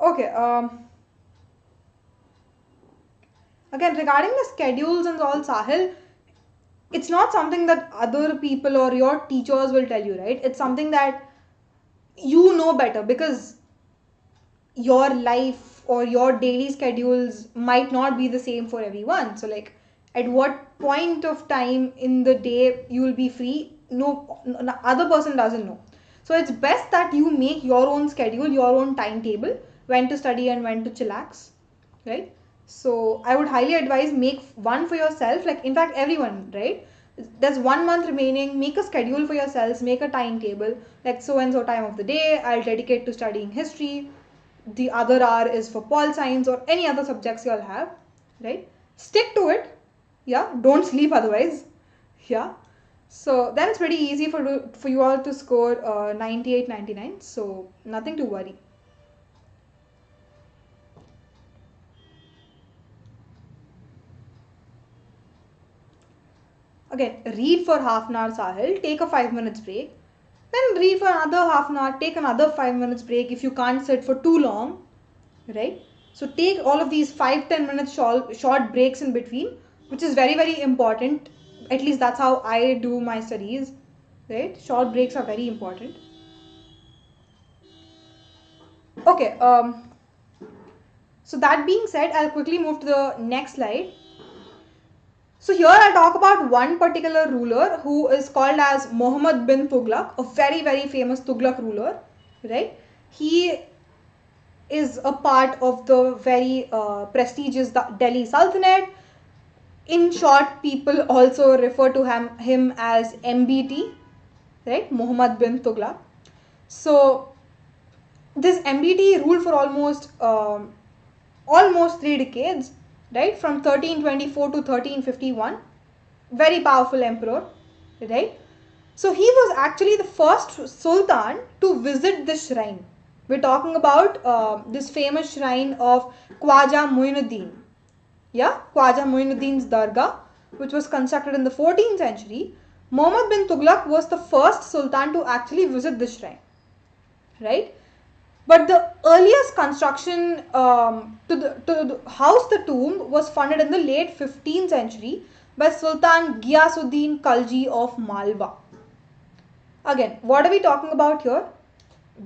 Okay, again, regarding the schedules and all, Sahil, it's not something that other people or your teachers will tell you, right? It's something that you know better because your life or your daily schedules might not be the same for everyone. So like at what point of time in the day you will be free, no other person doesn't know. So it's best that you make your own schedule, your own timetable, when to study and when to chillax, right? So I would highly advise make one for yourself, like in fact everyone, right? There's 1 month remaining, make a schedule for yourselves, make a timetable, like so and so time of the day I'll dedicate to studying history, the other hour is for pol science or any other subjects you'll have, right? Stick to it. Yeah, don't sleep otherwise. Yeah. So then it's pretty easy for you all to score 98, 99. So nothing to worry. Again, read for half an hour, Sahil. Take a 5 minutes break. Then read for another half an hour. Take another 5 minutes break if you can't sit for too long, right? So take all of these 5-10 minutes short breaks in between, which is very, very important. At least that's how I do my studies, right? Short breaks are very important. Okay, so that being said, I'll quickly move to the next slide. So here I'll talk about one particular ruler who is called as Muhammad bin Tughlaq, a very, very famous Tughlaq ruler, right? He is a part of the very prestigious Delhi Sultanate. In short, people also refer to him as MBT, right? Muhammad bin Tughlaq. So this MBT ruled for almost 3 decades, right? From 1324 to 1351. Very powerful emperor, right? So he was actually the first sultan to visit this shrine. We're talking about this famous shrine of Khwaja Muinuddin. Yeah, Khwaja Muinuddin's Dargah, which was constructed in the 14th century. Muhammad bin Tughlaq was the first sultan to actually visit this shrine, right? But the earliest construction to house the tomb was funded in the late 15th century by Sultan Ghiyasuddin Khalji of Malwa. Again, what are we talking about here?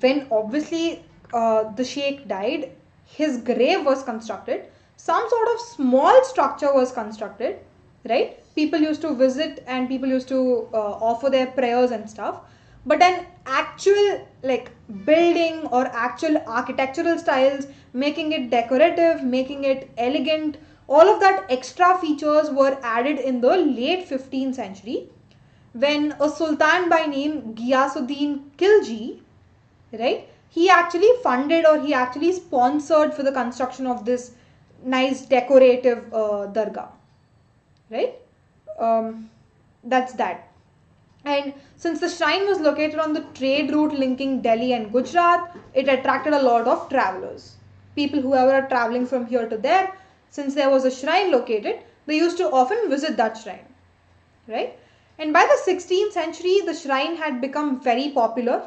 When obviously the Sheikh died, his grave was constructed. Some sort of small structure was constructed, right? People used to visit and people used to offer their prayers and stuff. But an actual like building or actual architectural styles, making it decorative, making it elegant, all of that extra features were added in the late 15th century when a sultan by name Ghiyasuddin Khilji, right, he actually funded or he actually sponsored for the construction of this nice decorative dargah, right? That's that. And since the shrine was located on the trade route linking Delhi and Gujarat, it attracted a lot of travelers. People who are traveling from here to there, since there was a shrine located, they used to often visit that shrine, right? And by the 16th century, the shrine had become very popular,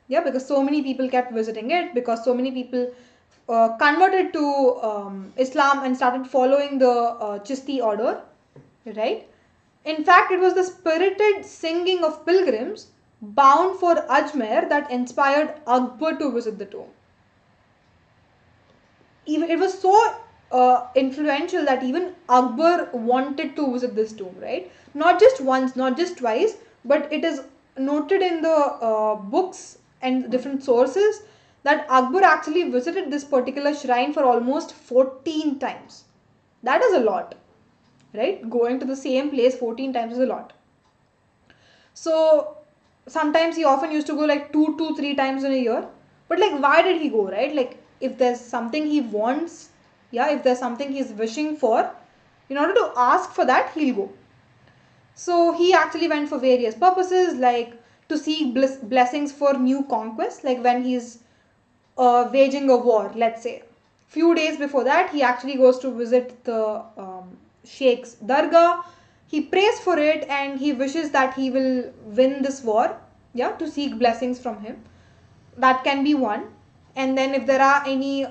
yeah, because so many people kept visiting it, because so many people converted to Islam and started following the Chishti order, right? In fact, it was the spirited singing of pilgrims bound for Ajmer that inspired Akbar to visit the tomb. Even it was so influential that even Akbar wanted to visit this tomb, right? Not just once, not just twice, but it is noted in the books and different sources that Akbar actually visited this particular shrine for almost 14 times. That is a lot, right? Going to the same place 14 times is a lot. So sometimes he often used to go like 2 to 3 times in a year. But like, why did he go, right? Like, if there's something he wants, yeah, if there's something he's wishing for, in order to ask for that, he'll go. So he actually went for various purposes, like to seek blessings for new conquests, like when he's waging a war, let's say. Few days before that, he actually goes to visit the Sheikh's Dargah. He prays for it and he wishes that he will win this war, yeah, to seek blessings from him. That can be one. And then if there are any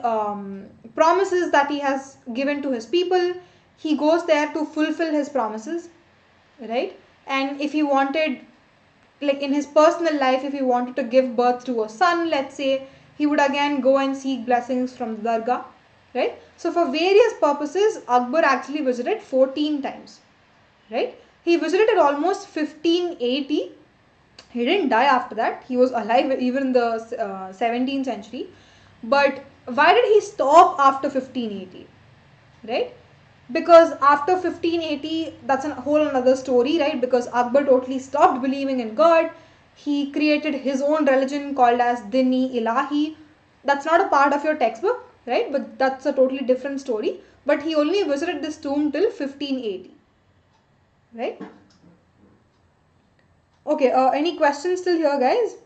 promises that he has given to his people, he goes there to fulfill his promises, right? And if he wanted, like in his personal life, if he wanted to give birth to a son, let's say, he would again go and seek blessings from the Dargah, right? So for various purposes, Akbar actually visited 14 times, right? He visited at almost 1580. He didn't die after that. He was alive even in the 17th century. But why did he stop after 1580? Right? Because after 1580, that's a whole another story, right? Because Akbar totally stopped believing in God. He created his own religion called as Dini Ilahi. That's not a part of your textbook, right? But that's a totally different story. But he only visited this tomb till 1580, right? Okay, any questions still here, guys?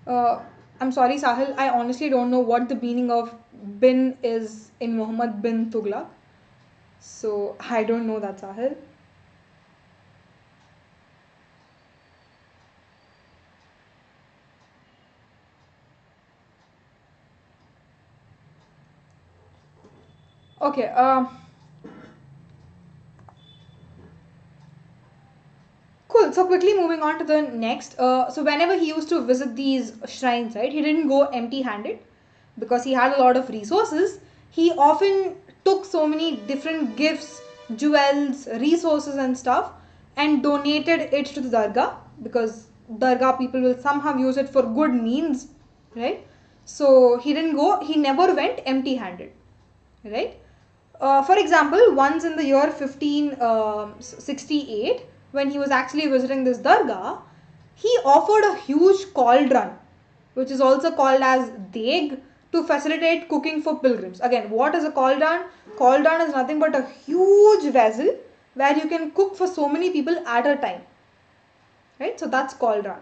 Uh, I'm sorry, Sahil. I honestly don't know what the meaning of bin is in Muhammad bin Tughlaq. So I don't know that, Sahil. Okay. Cool. So quickly moving on to the next. So whenever he used to visit these shrines, right, he didn't go empty-handed because he had a lot of resources. He often took so many different gifts, jewels, resources, and stuff, and donated it to the dargah because dargah people will somehow use it for good means, right? So he didn't go. He never went empty-handed, right? For example, once in the year 1568, when he was actually visiting this dargah, he offered a huge cauldron, which is also called as deg, to facilitate cooking for pilgrims. Again, what is a cauldron? Cauldron is nothing but a huge vessel where you can cook for so many people at a time, right? So that's cauldron.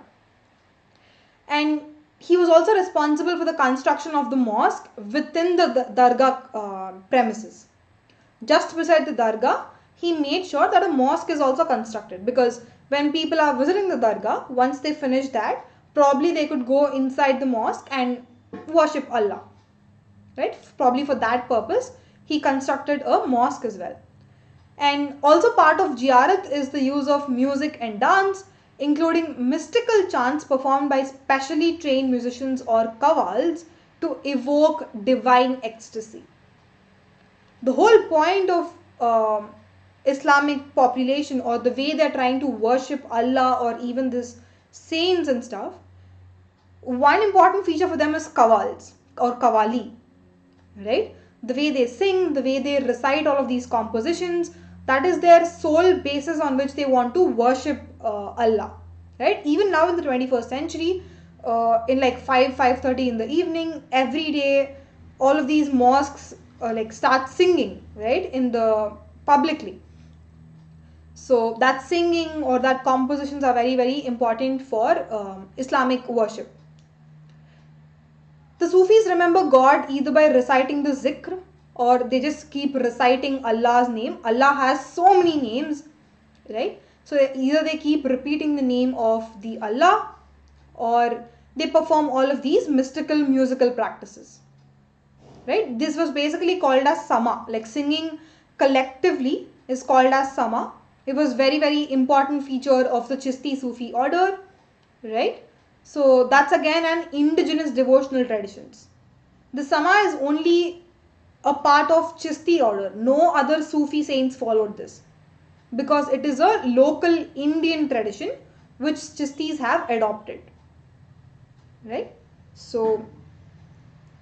And he was also responsible for the construction of the mosque within the dargah premises. Just beside the dargah, he made sure that a mosque is also constructed, because when people are visiting the dargah, once they finish that, probably they could go inside the mosque and worship Allah, right? Probably for that purpose, he constructed a mosque as well. And also part of Ziyarat is the use of music and dance, including mystical chants performed by specially trained musicians or qawwals to evoke divine ecstasy. The whole point of Islamic population, or the way they're trying to worship Allah or even this saints and stuff, one important feature for them is qawwals or qawwali, right? The way they sing, the way they recite all of these compositions, that is their sole basis on which they want to worship Allah, right? Even now in the 21st century, in like 5:30 in the evening, every day, all of these mosques like start singing, right, in the publicly. So that singing or that compositions are very very important for Islamic worship. The Sufis remember God either by reciting the zikr, or they just keep reciting Allah's name. Allah has so many names, right? So either they keep repeating the name of the Allah, or they perform all of these mystical musical practices, right? This was basically called as sama, like singing collectively is called as sama. It was very very important feature of the Chishti Sufi order, right? So that's again an indigenous devotional traditions. The sama is only a part of Chishti order. No other Sufi saints followed this, because it is a local Indian tradition which Chistis have adopted, right? So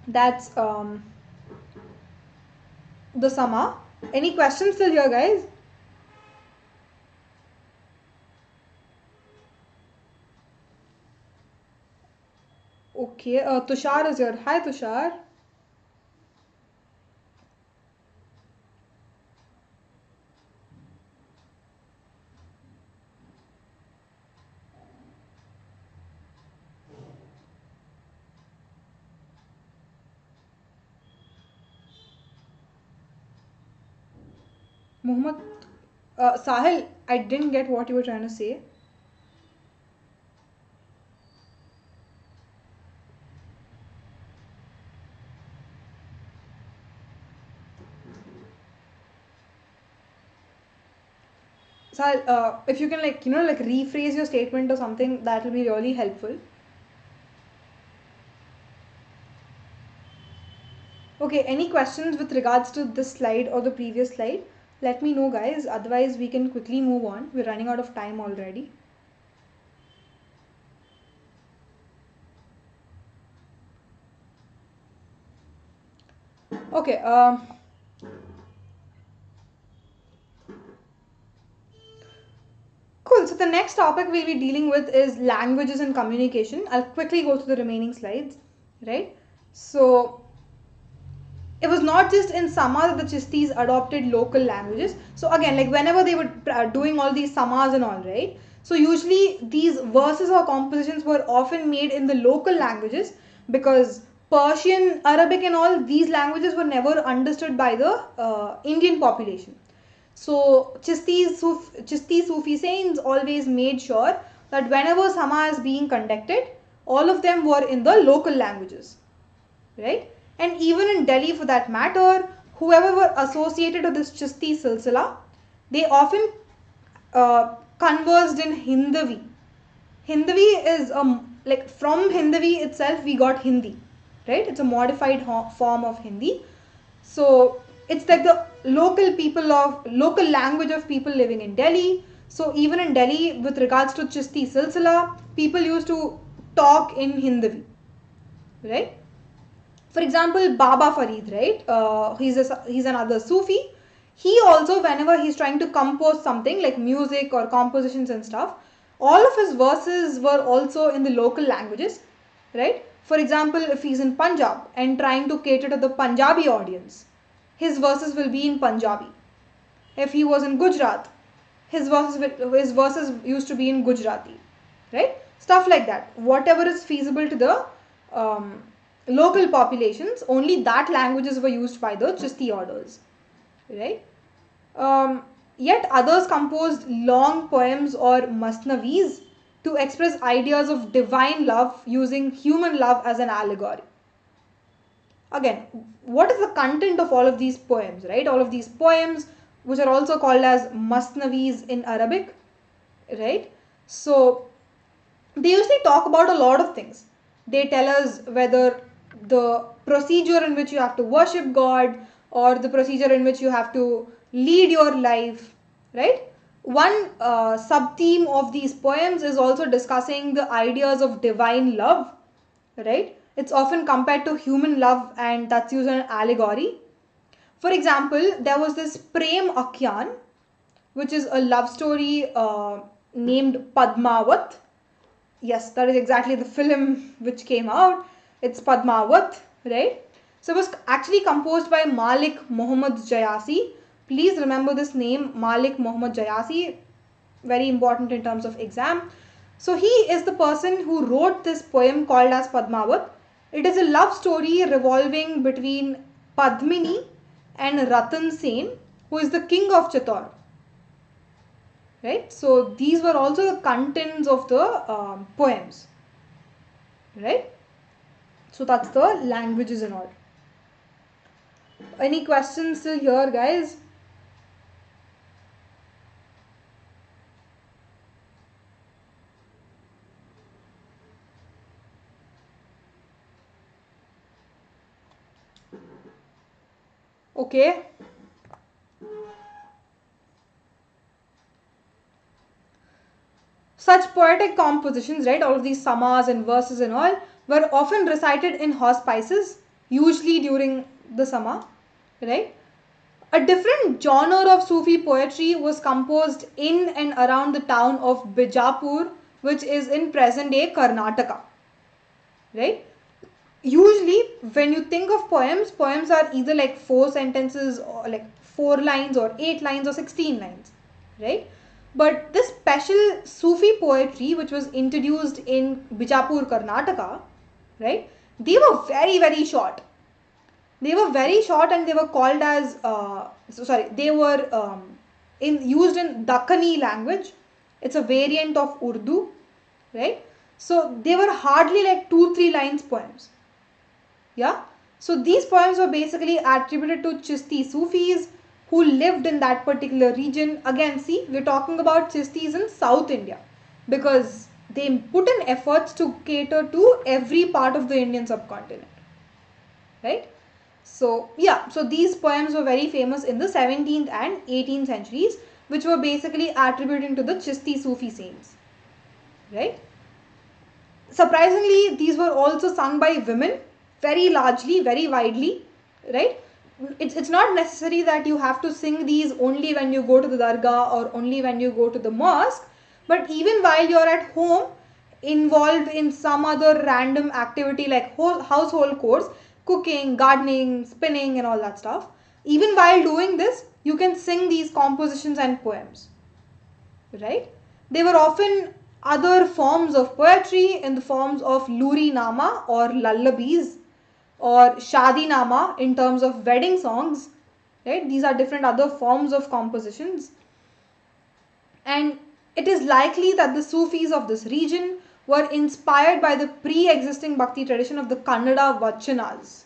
that's the sama. Any questions still here, guys? Okay, Tushar is here. Hi, Tushar. Muhammad, Sahil, I didn't get what you were trying to say. So if you can rephrase your statement or something, that will be really helpful. Okay, any questions with regards to this slide or the previous slide? Let me know, guys. Otherwise, we can quickly move on. We're running out of time already. Okay. Cool. So the next topic we'll be dealing with is languages and communication. I'll quickly go through the remaining slides, right? So it was not just in Sama that the Chistis adopted local languages. So again, like whenever they were doing all these Samas and all, right? So usually these verses or compositions were often made in the local languages because Persian, Arabic and all these languages were never understood by the Indian population. So Chisti Sufi saints always made sure that whenever Sama is being conducted, all of them were in the local languages, right? And even in Delhi for that matter, whoever were associated with this Chisti silsila, they often conversed in Hindavi. Hindavi is like from Hindavi itself we got Hindi, right? It's a modified form of Hindi. So it's like the local language of people living in Delhi. So even in Delhi, with regards to Chisti silsila, people used to talk in Hindavi, right? For example, Baba Farid, right? He's another Sufi. He also, whenever he's trying to compose something like music or compositions and stuff, all of his verses were also in the local languages, right? For example, if he's in Punjab and trying to cater to the Punjabi audience, his verses will be in Punjabi. If he was in Gujarat, his verses used to be in Gujarati, right? Stuff like that. Whatever is feasible to the local populations, only that languages were used by the Chisti orders, right? Yet others composed long poems or masnavis to express ideas of divine love using human love as an allegory. Again, what is the content of all of these poems, right? All of these poems, which are also called as masnavis in Arabic, right? So they usually talk about a lot of things. They tell us whether the procedure in which you have to worship God or the procedure in which you have to lead your life, right? One sub-theme of these poems is also discussing the ideas of divine love, right? It's often compared to human love and that's used as an allegory. For example, there was this Prem Akhyan, which is a love story named Padmavat. Yes, that is exactly the film which came out. It's Padmavat, right? So it was actually composed by Malik Muhammad Jayasi. Please remember this name, Malik Muhammad Jayasi. Very important in terms of exam. So he is the person who wrote this poem called as Padmavat. It is a love story revolving between Padmini and Ratan Sen, who is the king of Chittor. Right? So these were also the contents of the poems. Right? So that's the languages and all. Any questions still here, guys? Okay. Such poetic compositions, right, all of these samas and verses and all, were often recited in hospices, usually during the sama, right? A different genre of Sufi poetry was composed in and around the town of Bijapur, which is in present-day Karnataka, right? Usually, when you think of poems, poems are either like 4 sentences or like 4 lines or 8 lines or 16 lines, right? But this special Sufi poetry, which was introduced in Bijapur, Karnataka, right? They were very, very short. They were very short and they were called as, they were used in Dakkani language. It's a variant of Urdu, right? So they were hardly like 2-3 lines poems. Yeah. So these poems were basically attributed to Chisti Sufis who lived in that particular region. Again, see, we're talking about Chistis in South India because they put in efforts to cater to every part of the Indian subcontinent, right? So yeah, so these poems were very famous in the 17th and 18th centuries, which were basically attributing to the Chisti Sufi saints, right? Surprisingly, these were also sung by women very largely, very widely, right? It's not necessary that you have to sing these only when you go to the dargah or only when you go to the mosque, but even while you're at home, involved in some other random activity like whole household chores, cooking, gardening, spinning, and all that stuff, even while doing this, you can sing these compositions and poems, right? They were often other forms of poetry in the forms of Luri Nama or lullabies or Shadi Nama in terms of wedding songs, right? These are different other forms of compositions. And it is likely that the Sufis of this region were inspired by the pre-existing Bhakti tradition of the Kannada Vachanas.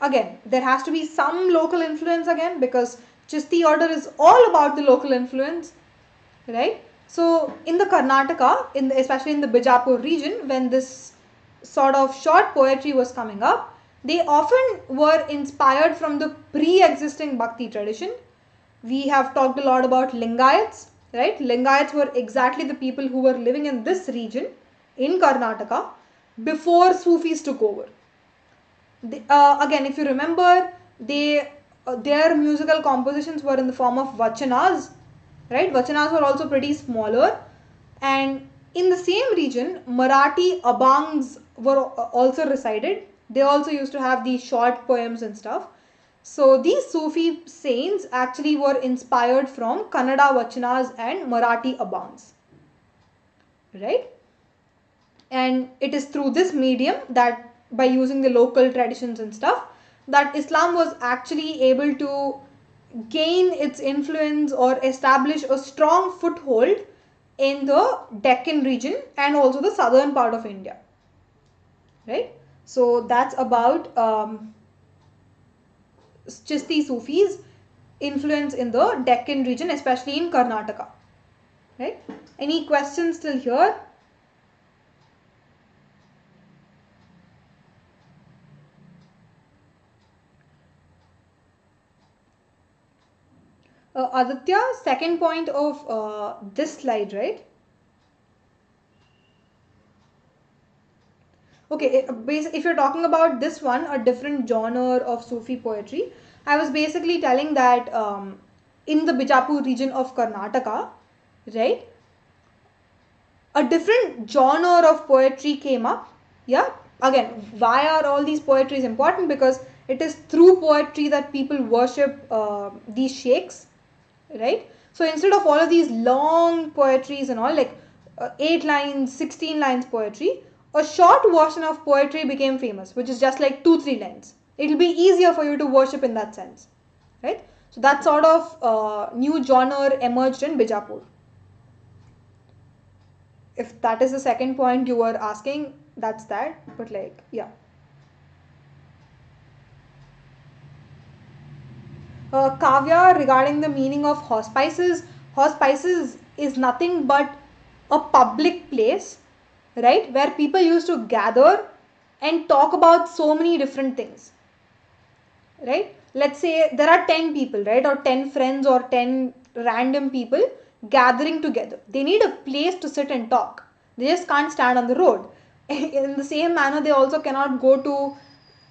Again, there has to be some local influence again because Chisti order is all about the local influence, right? So in the Karnataka, especially in the Bijapur region, when this sort of short poetry was coming up, they often were inspired from the pre-existing Bhakti tradition. We have talked a lot about Lingayats, right? Lingayats were exactly the people who were living in this region in Karnataka before Sufis took over. Again, if you remember, their musical compositions were in the form of vachanas, right? Vachanas were also pretty smaller, and in the same region, Marathi abangs were also resided. They also used to have these short poems and stuff. So these Sufi saints actually were inspired from Kannada vachanas and Marathi abangs, right? And it is through this medium that by using the local traditions and stuff that Islam was actually able to gain its influence or establish a strong foothold in the Deccan region and also the southern part of India, right? So that's about Chisti Sufis influence in the Deccan region, especially in Karnataka, right? Any questions till here? Aditya, second point of this slide, right? Okay, if you're talking about this one, a different genre of Sufi poetry, I was basically telling that in the Bijapur region of Karnataka, right, a different genre of poetry came up. Yeah, again, why are all these poetries important? Because it is through poetry that people worship these sheikhs, right? So instead of all of these long poetries and all, like 8 lines, 16 lines poetry, a short version of poetry became famous, which is just like 2-3 lines. It'll be easier for you to worship in that sense, right? So that sort of new genre emerged in Bijapur. If that is the second point you were asking, that's that. But like, yeah. Kavya, regarding the meaning of hospices is nothing but a public place, right, where people used to gather and talk about so many different things, right? Let's say there are 10 people, right, or 10 friends or 10 random people gathering together. They need a place to sit and talk. They just can't stand on the road. In the same manner, they also cannot go to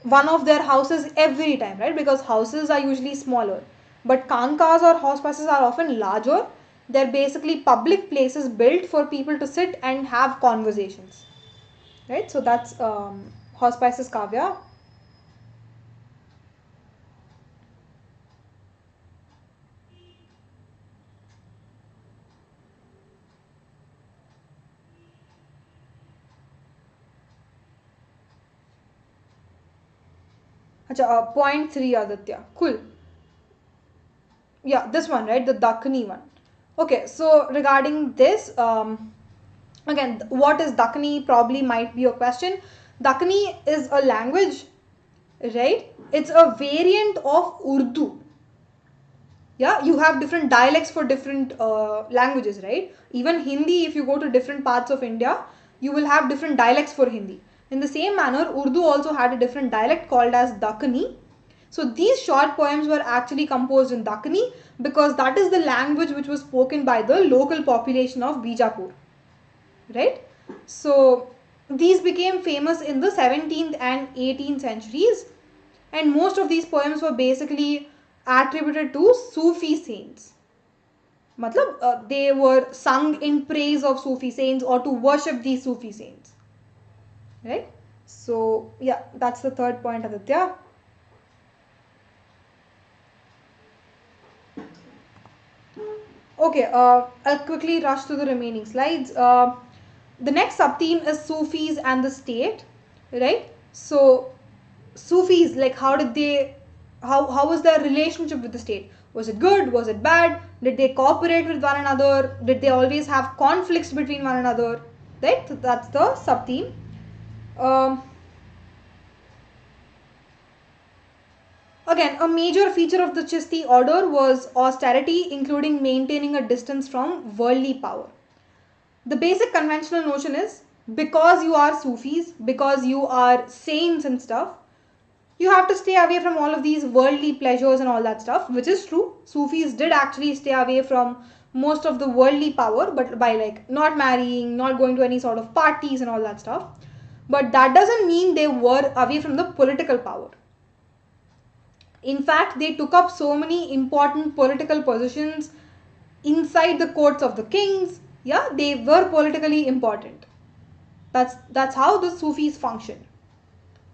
one of their houses every time, right? Because houses are usually smaller. But kankas or hospices are often larger. They're basically public places built for people to sit and have conversations, right? So that's hospices, Kavya. Acha, point 3, Aditya. Cool. Yeah, this one, right? The Dakhani one. Okay, so regarding this, again, what is Dakhani probably might be your question. Dakhani is a language, right? It's a variant of Urdu. Yeah, you have different dialects for different languages, right? Even Hindi, if you go to different parts of India, you will have different dialects for Hindi. In the same manner, Urdu also had a different dialect called as Dakkani. So these short poems were actually composed in Dakkani because that is the language which was spoken by the local population of Bijapur, right? So these became famous in the 17th and 18th centuries, and most of these poems were basically attributed to Sufi saints. Matlab, they were sung in praise of Sufi saints or to worship these Sufi saints, right? So yeah, that's the third point, Aditya. Okay, I'll quickly rush through the remaining slides. The next sub-theme is Sufis and the state, right? So Sufis, like how was their relationship with the state? Was it good? Was it bad? Did they cooperate with one another? Did they always have conflicts between one another? Right? So that's the sub-theme. Um, Again, a major feature of the Chishti order was austerity, including maintaining a distance from worldly power. The basic conventional notion is because you are Sufis, because you are saints and stuff, you have to stay away from all of these worldly pleasures and all that stuff, which is true. Sufis did actually stay away from most of the worldly power, but by like not marrying, not going to any sort of parties and all that stuff. But that doesn't mean they were away from the political power. In fact, they took up so many important political positions inside the courts of the kings. Yeah, they were politically important. That's how the Sufis function,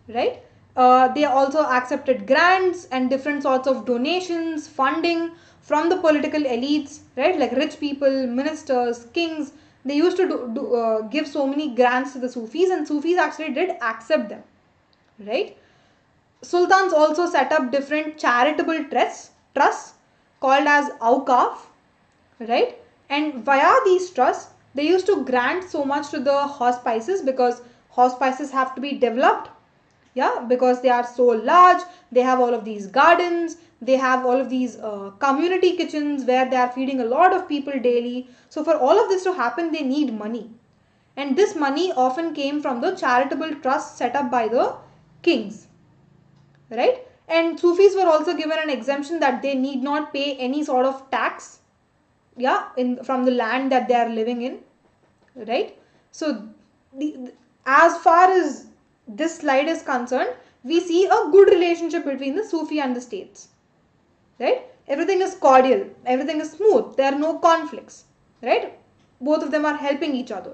right? They also accepted grants and different sorts of donations, funding from the political elites, right? Like rich people, ministers, kings. They used to give so many grants to the Sufis, and Sufis actually did accept them, right? Sultans also set up different charitable trusts called as awqaf, right? And via these trusts, they used to grant so much to the hospices because hospices have to be developed, yeah, because they are so large. They have all of these gardens, they have all of these community kitchens where they are feeding a lot of people daily. So for all of this to happen, they need money, and this money often came from the charitable trusts set up by the kings, right? And Sufis were also given an exemption that they need not pay any sort of tax, yeah, in from the land that they are living in, right? So as far as this slide is concerned, we see a good relationship between the Sufi and the states, right? Everything is cordial, everything is smooth, there are no conflicts, right? Both of them are helping each other.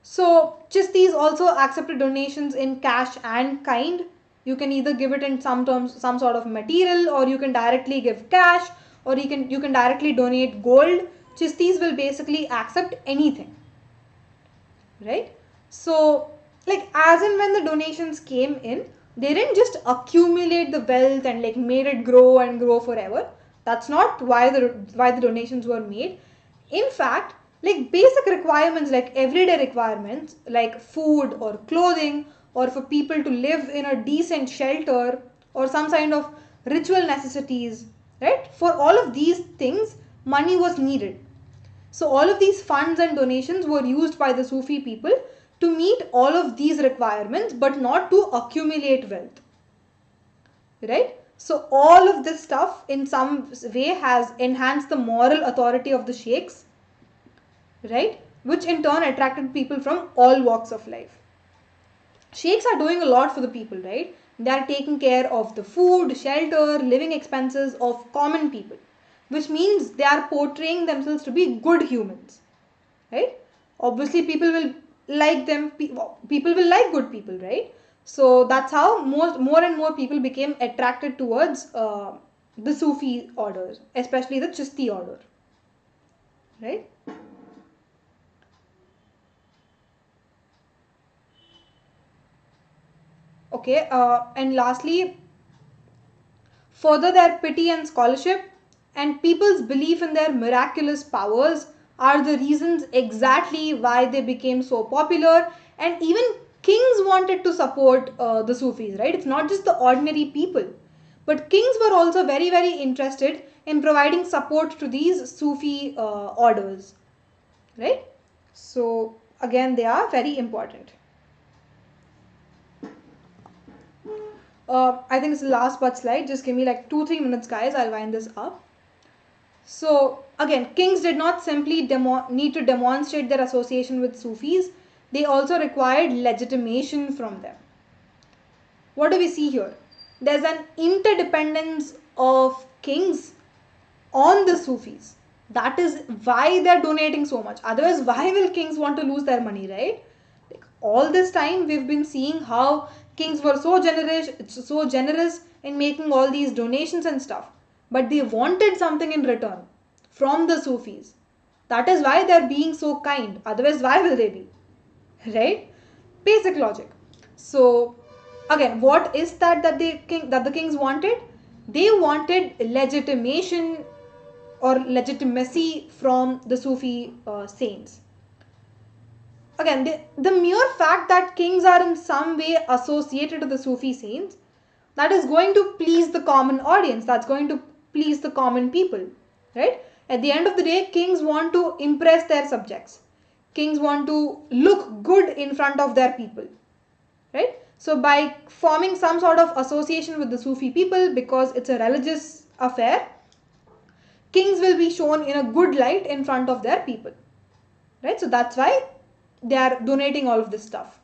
So Chistis also accepted donations in cash and kind. You can either give it in some terms, some sort of material, or you can directly give cash, or you can directly donate gold. Chistis will basically accept anything, right? So like as and when the donations came in, they didn't just accumulate the wealth and like made it grow and grow forever. That's not why the donations were made. In fact, like basic requirements, like everyday requirements like food or clothing, or for people to live in a decent shelter, or some kind of ritual necessities, right? For all of these things, money was needed. So all of these funds and donations were used by the Sufi people to meet all of these requirements, but not to accumulate wealth, right? So all of this stuff in some way has enhanced the moral authority of the sheikhs, right? Which in turn attracted people from all walks of life. Sheikhs are doing a lot for the people, right? They are taking care of the food, shelter, living expenses of common people, which means they are portraying themselves to be good humans, right? Obviously, people will like them. People will like good people, right? So that's how more and more people became attracted towards the Sufi orders, especially the Chishti order, right? Okay, and lastly, further, their pity and scholarship and people's belief in their miraculous powers are the reasons exactly why they became so popular, and even kings wanted to support the Sufis, right? It's not just the ordinary people. But kings were also very, very interested in providing support to these Sufi orders, right? So again, they are very important. I think it's the last but slide. Just give me like 2-3 minutes, guys. I'll wind this up. So again, kings did not simply need to demonstrate their association with Sufis. They also required legitimation from them. What do we see here? There's an interdependence of kings on the Sufis. That is why they're donating so much. Otherwise, why will kings want to lose their money, right? Like, all this time we've been seeing how kings were so generous in making all these donations and stuff. But they wanted something in return from the Sufis. That is why they're being so kind. Otherwise, why will they be? Right? Basic logic. So again, what is that the kings wanted? They wanted legitimation or legitimacy from the Sufi saints. Again, the mere fact that kings are in some way associated with the Sufi saints, that is going to please the common audience, that's going to please the common people, right? At the end of the day, kings want to impress their subjects. Kings want to look good in front of their people, right? So by forming some sort of association with the Sufi people, because it's a religious affair, kings will be shown in a good light in front of their people, right? So that's why they are donating all of this stuff.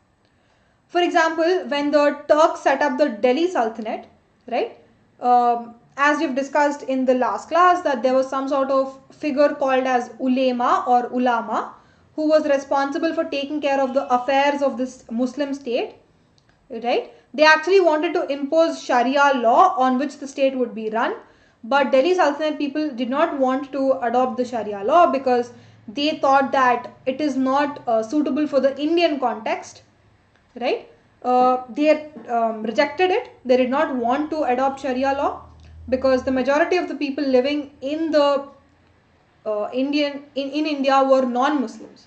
For example, when the Turks set up the Delhi Sultanate, right? As we've discussed in the last class, that there was some sort of figure called as ulema or ulama, who was responsible for taking care of the affairs of this Muslim state, right? They actually wanted to impose Sharia law on which the state would be run, but Delhi Sultanate people did not want to adopt the Sharia law because they thought that it is not suitable for the Indian context, right? They rejected it. They did not want to adopt Sharia law because the majority of the people living in the in India were non-Muslims,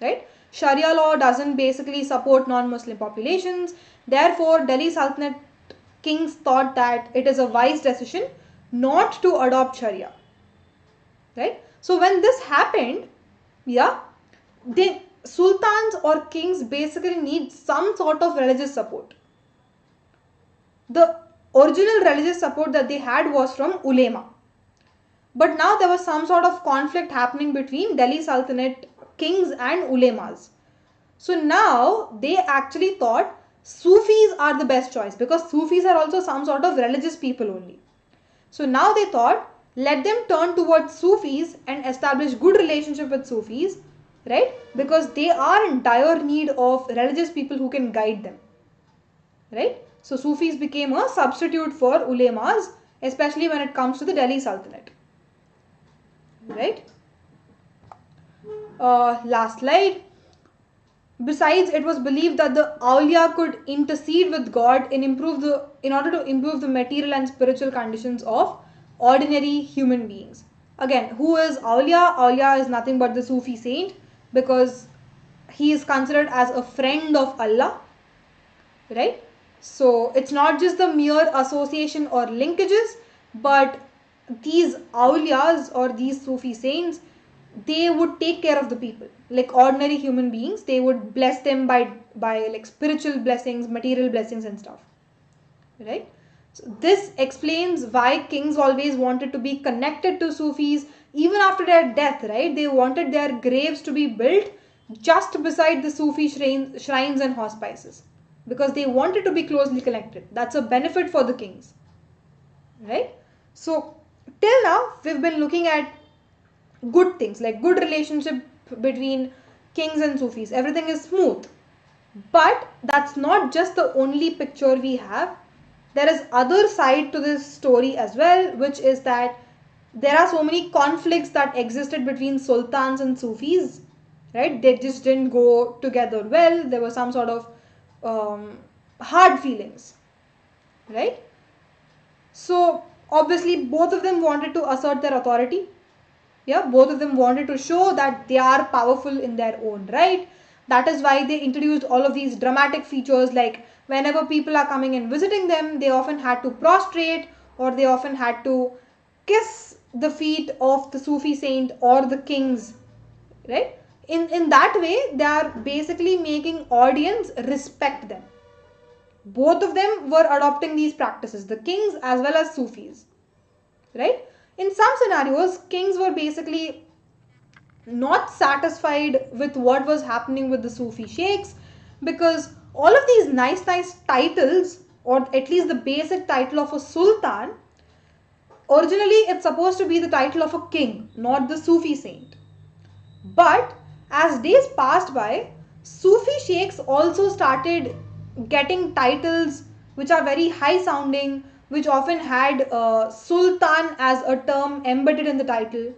right? Sharia law doesn't basically support non-Muslim populations. Therefore, Delhi Sultanate kings thought that it is a wise decision not to adopt Sharia, right? So when this happened, yeah, the sultans or kings basically need some sort of religious support. The original religious support that they had was from ulema. But now there was some sort of conflict happening between Delhi Sultanate kings and ulemas. So now they actually thought Sufis are the best choice because Sufis are also some sort of religious people only. So now they thought, let them turn towards Sufis and establish good relationship with Sufis, right? Because they are in dire need of religious people who can guide them, right? So Sufis became a substitute for ulemas, especially when it comes to the Delhi Sultanate, right? Last slide. Besides, it was believed that the Aulia could intercede with God in order to improve the material and spiritual conditions of ordinary human beings. Again, who is Aulia? Aulia is nothing but the Sufi saint because he is considered as a friend of Allah, right? So it's not just the mere association or linkages, but these Aulias or these Sufi saints, they would take care of the people like ordinary human beings. They would bless them by like spiritual blessings, material blessings and stuff, right? So this explains why kings always wanted to be connected to Sufis even after their death, right? They wanted their graves to be built just beside the Sufi shrines and hospices because they wanted to be closely connected. That's a benefit for the kings, right? So till now we've been looking at good things like good relationship between kings and Sufis. Everything is smooth. But that's not just the only picture we have. There is other side to this story as well, which is that there are so many conflicts that existed between sultans and Sufis, right? They just didn't go together well. There was some sort of hard feelings, right? So obviously both of them wanted to assert their authority. Yeah, both of them wanted to show that they are powerful in their own right. That is why they introduced all of these dramatic features, like whenever people are coming and visiting them, they often had to prostrate or they often had to kiss the feet of the Sufi saint or the kings, right? In that way, they are basically making audience respect them. Both of them were adopting these practices, the kings as well as Sufis, right? In some scenarios, kings were basically not satisfied with what was happening with the Sufi sheikhs, because all of these nice titles, or at least the basic title of a sultan, originally it's supposed to be the title of a king, not the Sufi saint. But as days passed by, Sufi sheikhs also started getting titles which are very high sounding, which often had sultan as a term embedded in the title,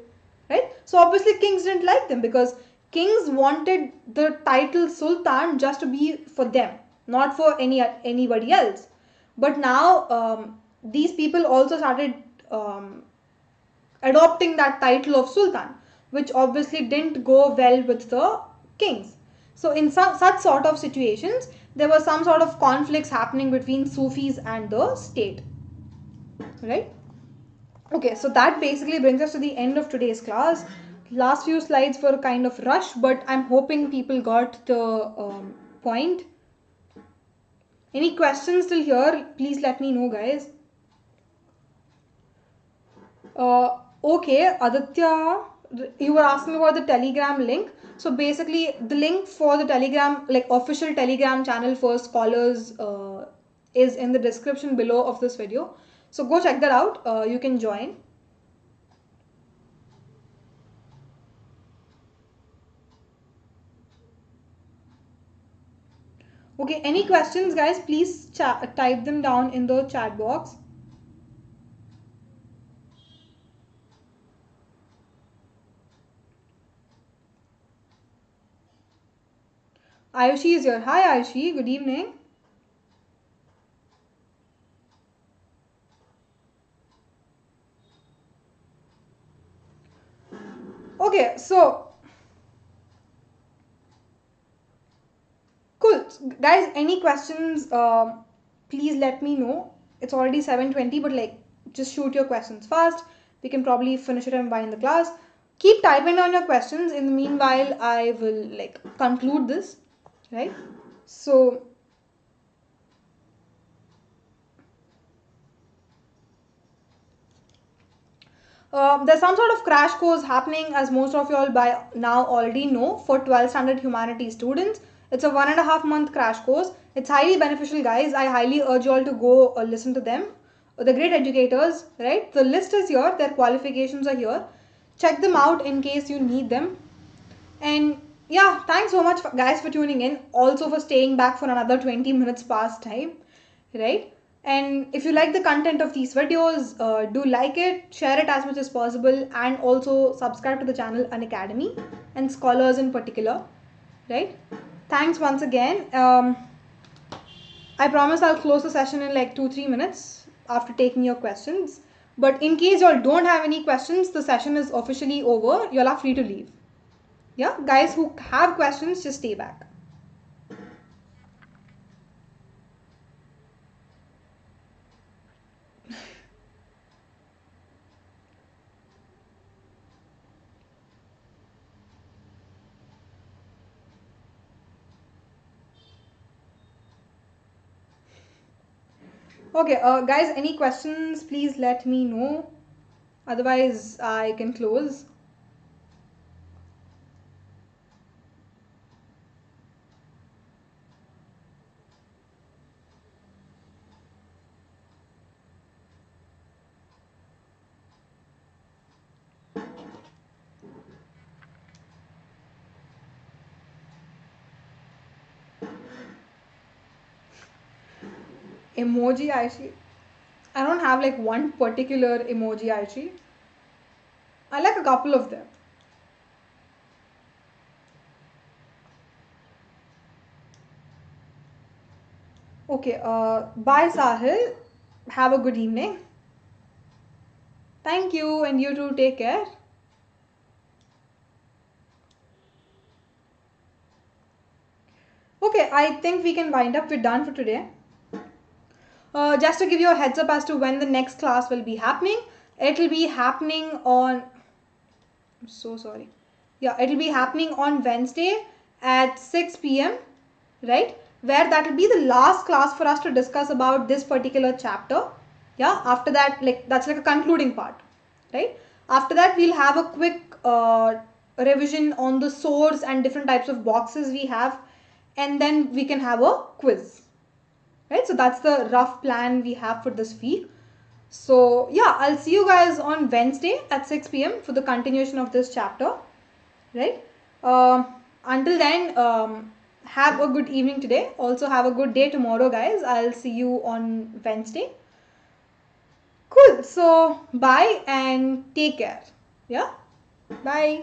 right? So obviously kings didn't like them, because kings wanted the title sultan just to be for them, not for anybody else. But now these people also started um, adopting that title of sultan, which obviously didn't go well with the kings. So in such sort of situations, there was some sort of conflicts happening between Sufis and the state, right? Okay, so that basically brings us to the end of today's class. Last few slides were kind of rush, but I'm hoping people got the point. Any questions till here? Please let me know, guys. Okay, Aditya, you were asking about the Telegram link. So basically, the link for the Telegram, like official Telegram channel for scholars, is in the description below of this video. So go check that out. You can join. Okay, any questions, guys? Please type them down in the chat box. Ayushi is here. Hi, Ayushi. Good evening. Okay, so cool, guys. Any questions? Please let me know. It's already 7:20, but like, just shoot your questions fast. We can probably finish it and wind the class. Keep typing down your questions. In the meanwhile, I will like conclude this, right? So there's some sort of crash course happening, as most of you all by now already know, for 12th standard humanities students. It's a 1.5 month crash course. It's highly beneficial, guys. I highly urge you all to go listen to them. The great educators, right? The list is here. Their qualifications are here. Check them out in case you need them. And yeah, thanks so much, guys, for tuning in. Also for staying back for another 20 minutes past time, right? And if you like the content of these videos, do like it, share it as much as possible, and also subscribe to the channel Unacademy and scholars in particular, right? Thanks once again. I promise I'll close the session in like 2-3 minutes after taking your questions. But in case y'all don't have any questions, the session is officially over. Y'all are free to leave. Yeah, guys who have questions, just stay back. Okay, guys, any questions, please let me know. Otherwise, I can close. Emoji Aishi. I don't have like one particular emoji Aishi. I like a couple of them. Okay, bye Sahil. Have a good evening. Thank you, and you too, take care. Okay, I think we can wind up. We're done for today. Just to give you a heads up as to when the next class will be happening, it will be happening on, I'm so sorry. Yeah, it will be happening on Wednesday at 6 p.m. right? Where that will be the last class for us to discuss about this particular chapter. Yeah, after that, like that's like a concluding part, right? After that, we'll have a quick revision on the source and different types of boxes we have, and then we can have a quiz, right? So that's the rough plan we have for this week. So yeah, I'll see you guys on Wednesday at 6 p.m. for the continuation of this chapter, right? Until then, have a good evening today. Also have a good day tomorrow, guys. I'll see you on Wednesday. Cool. So bye and take care. Yeah. Bye.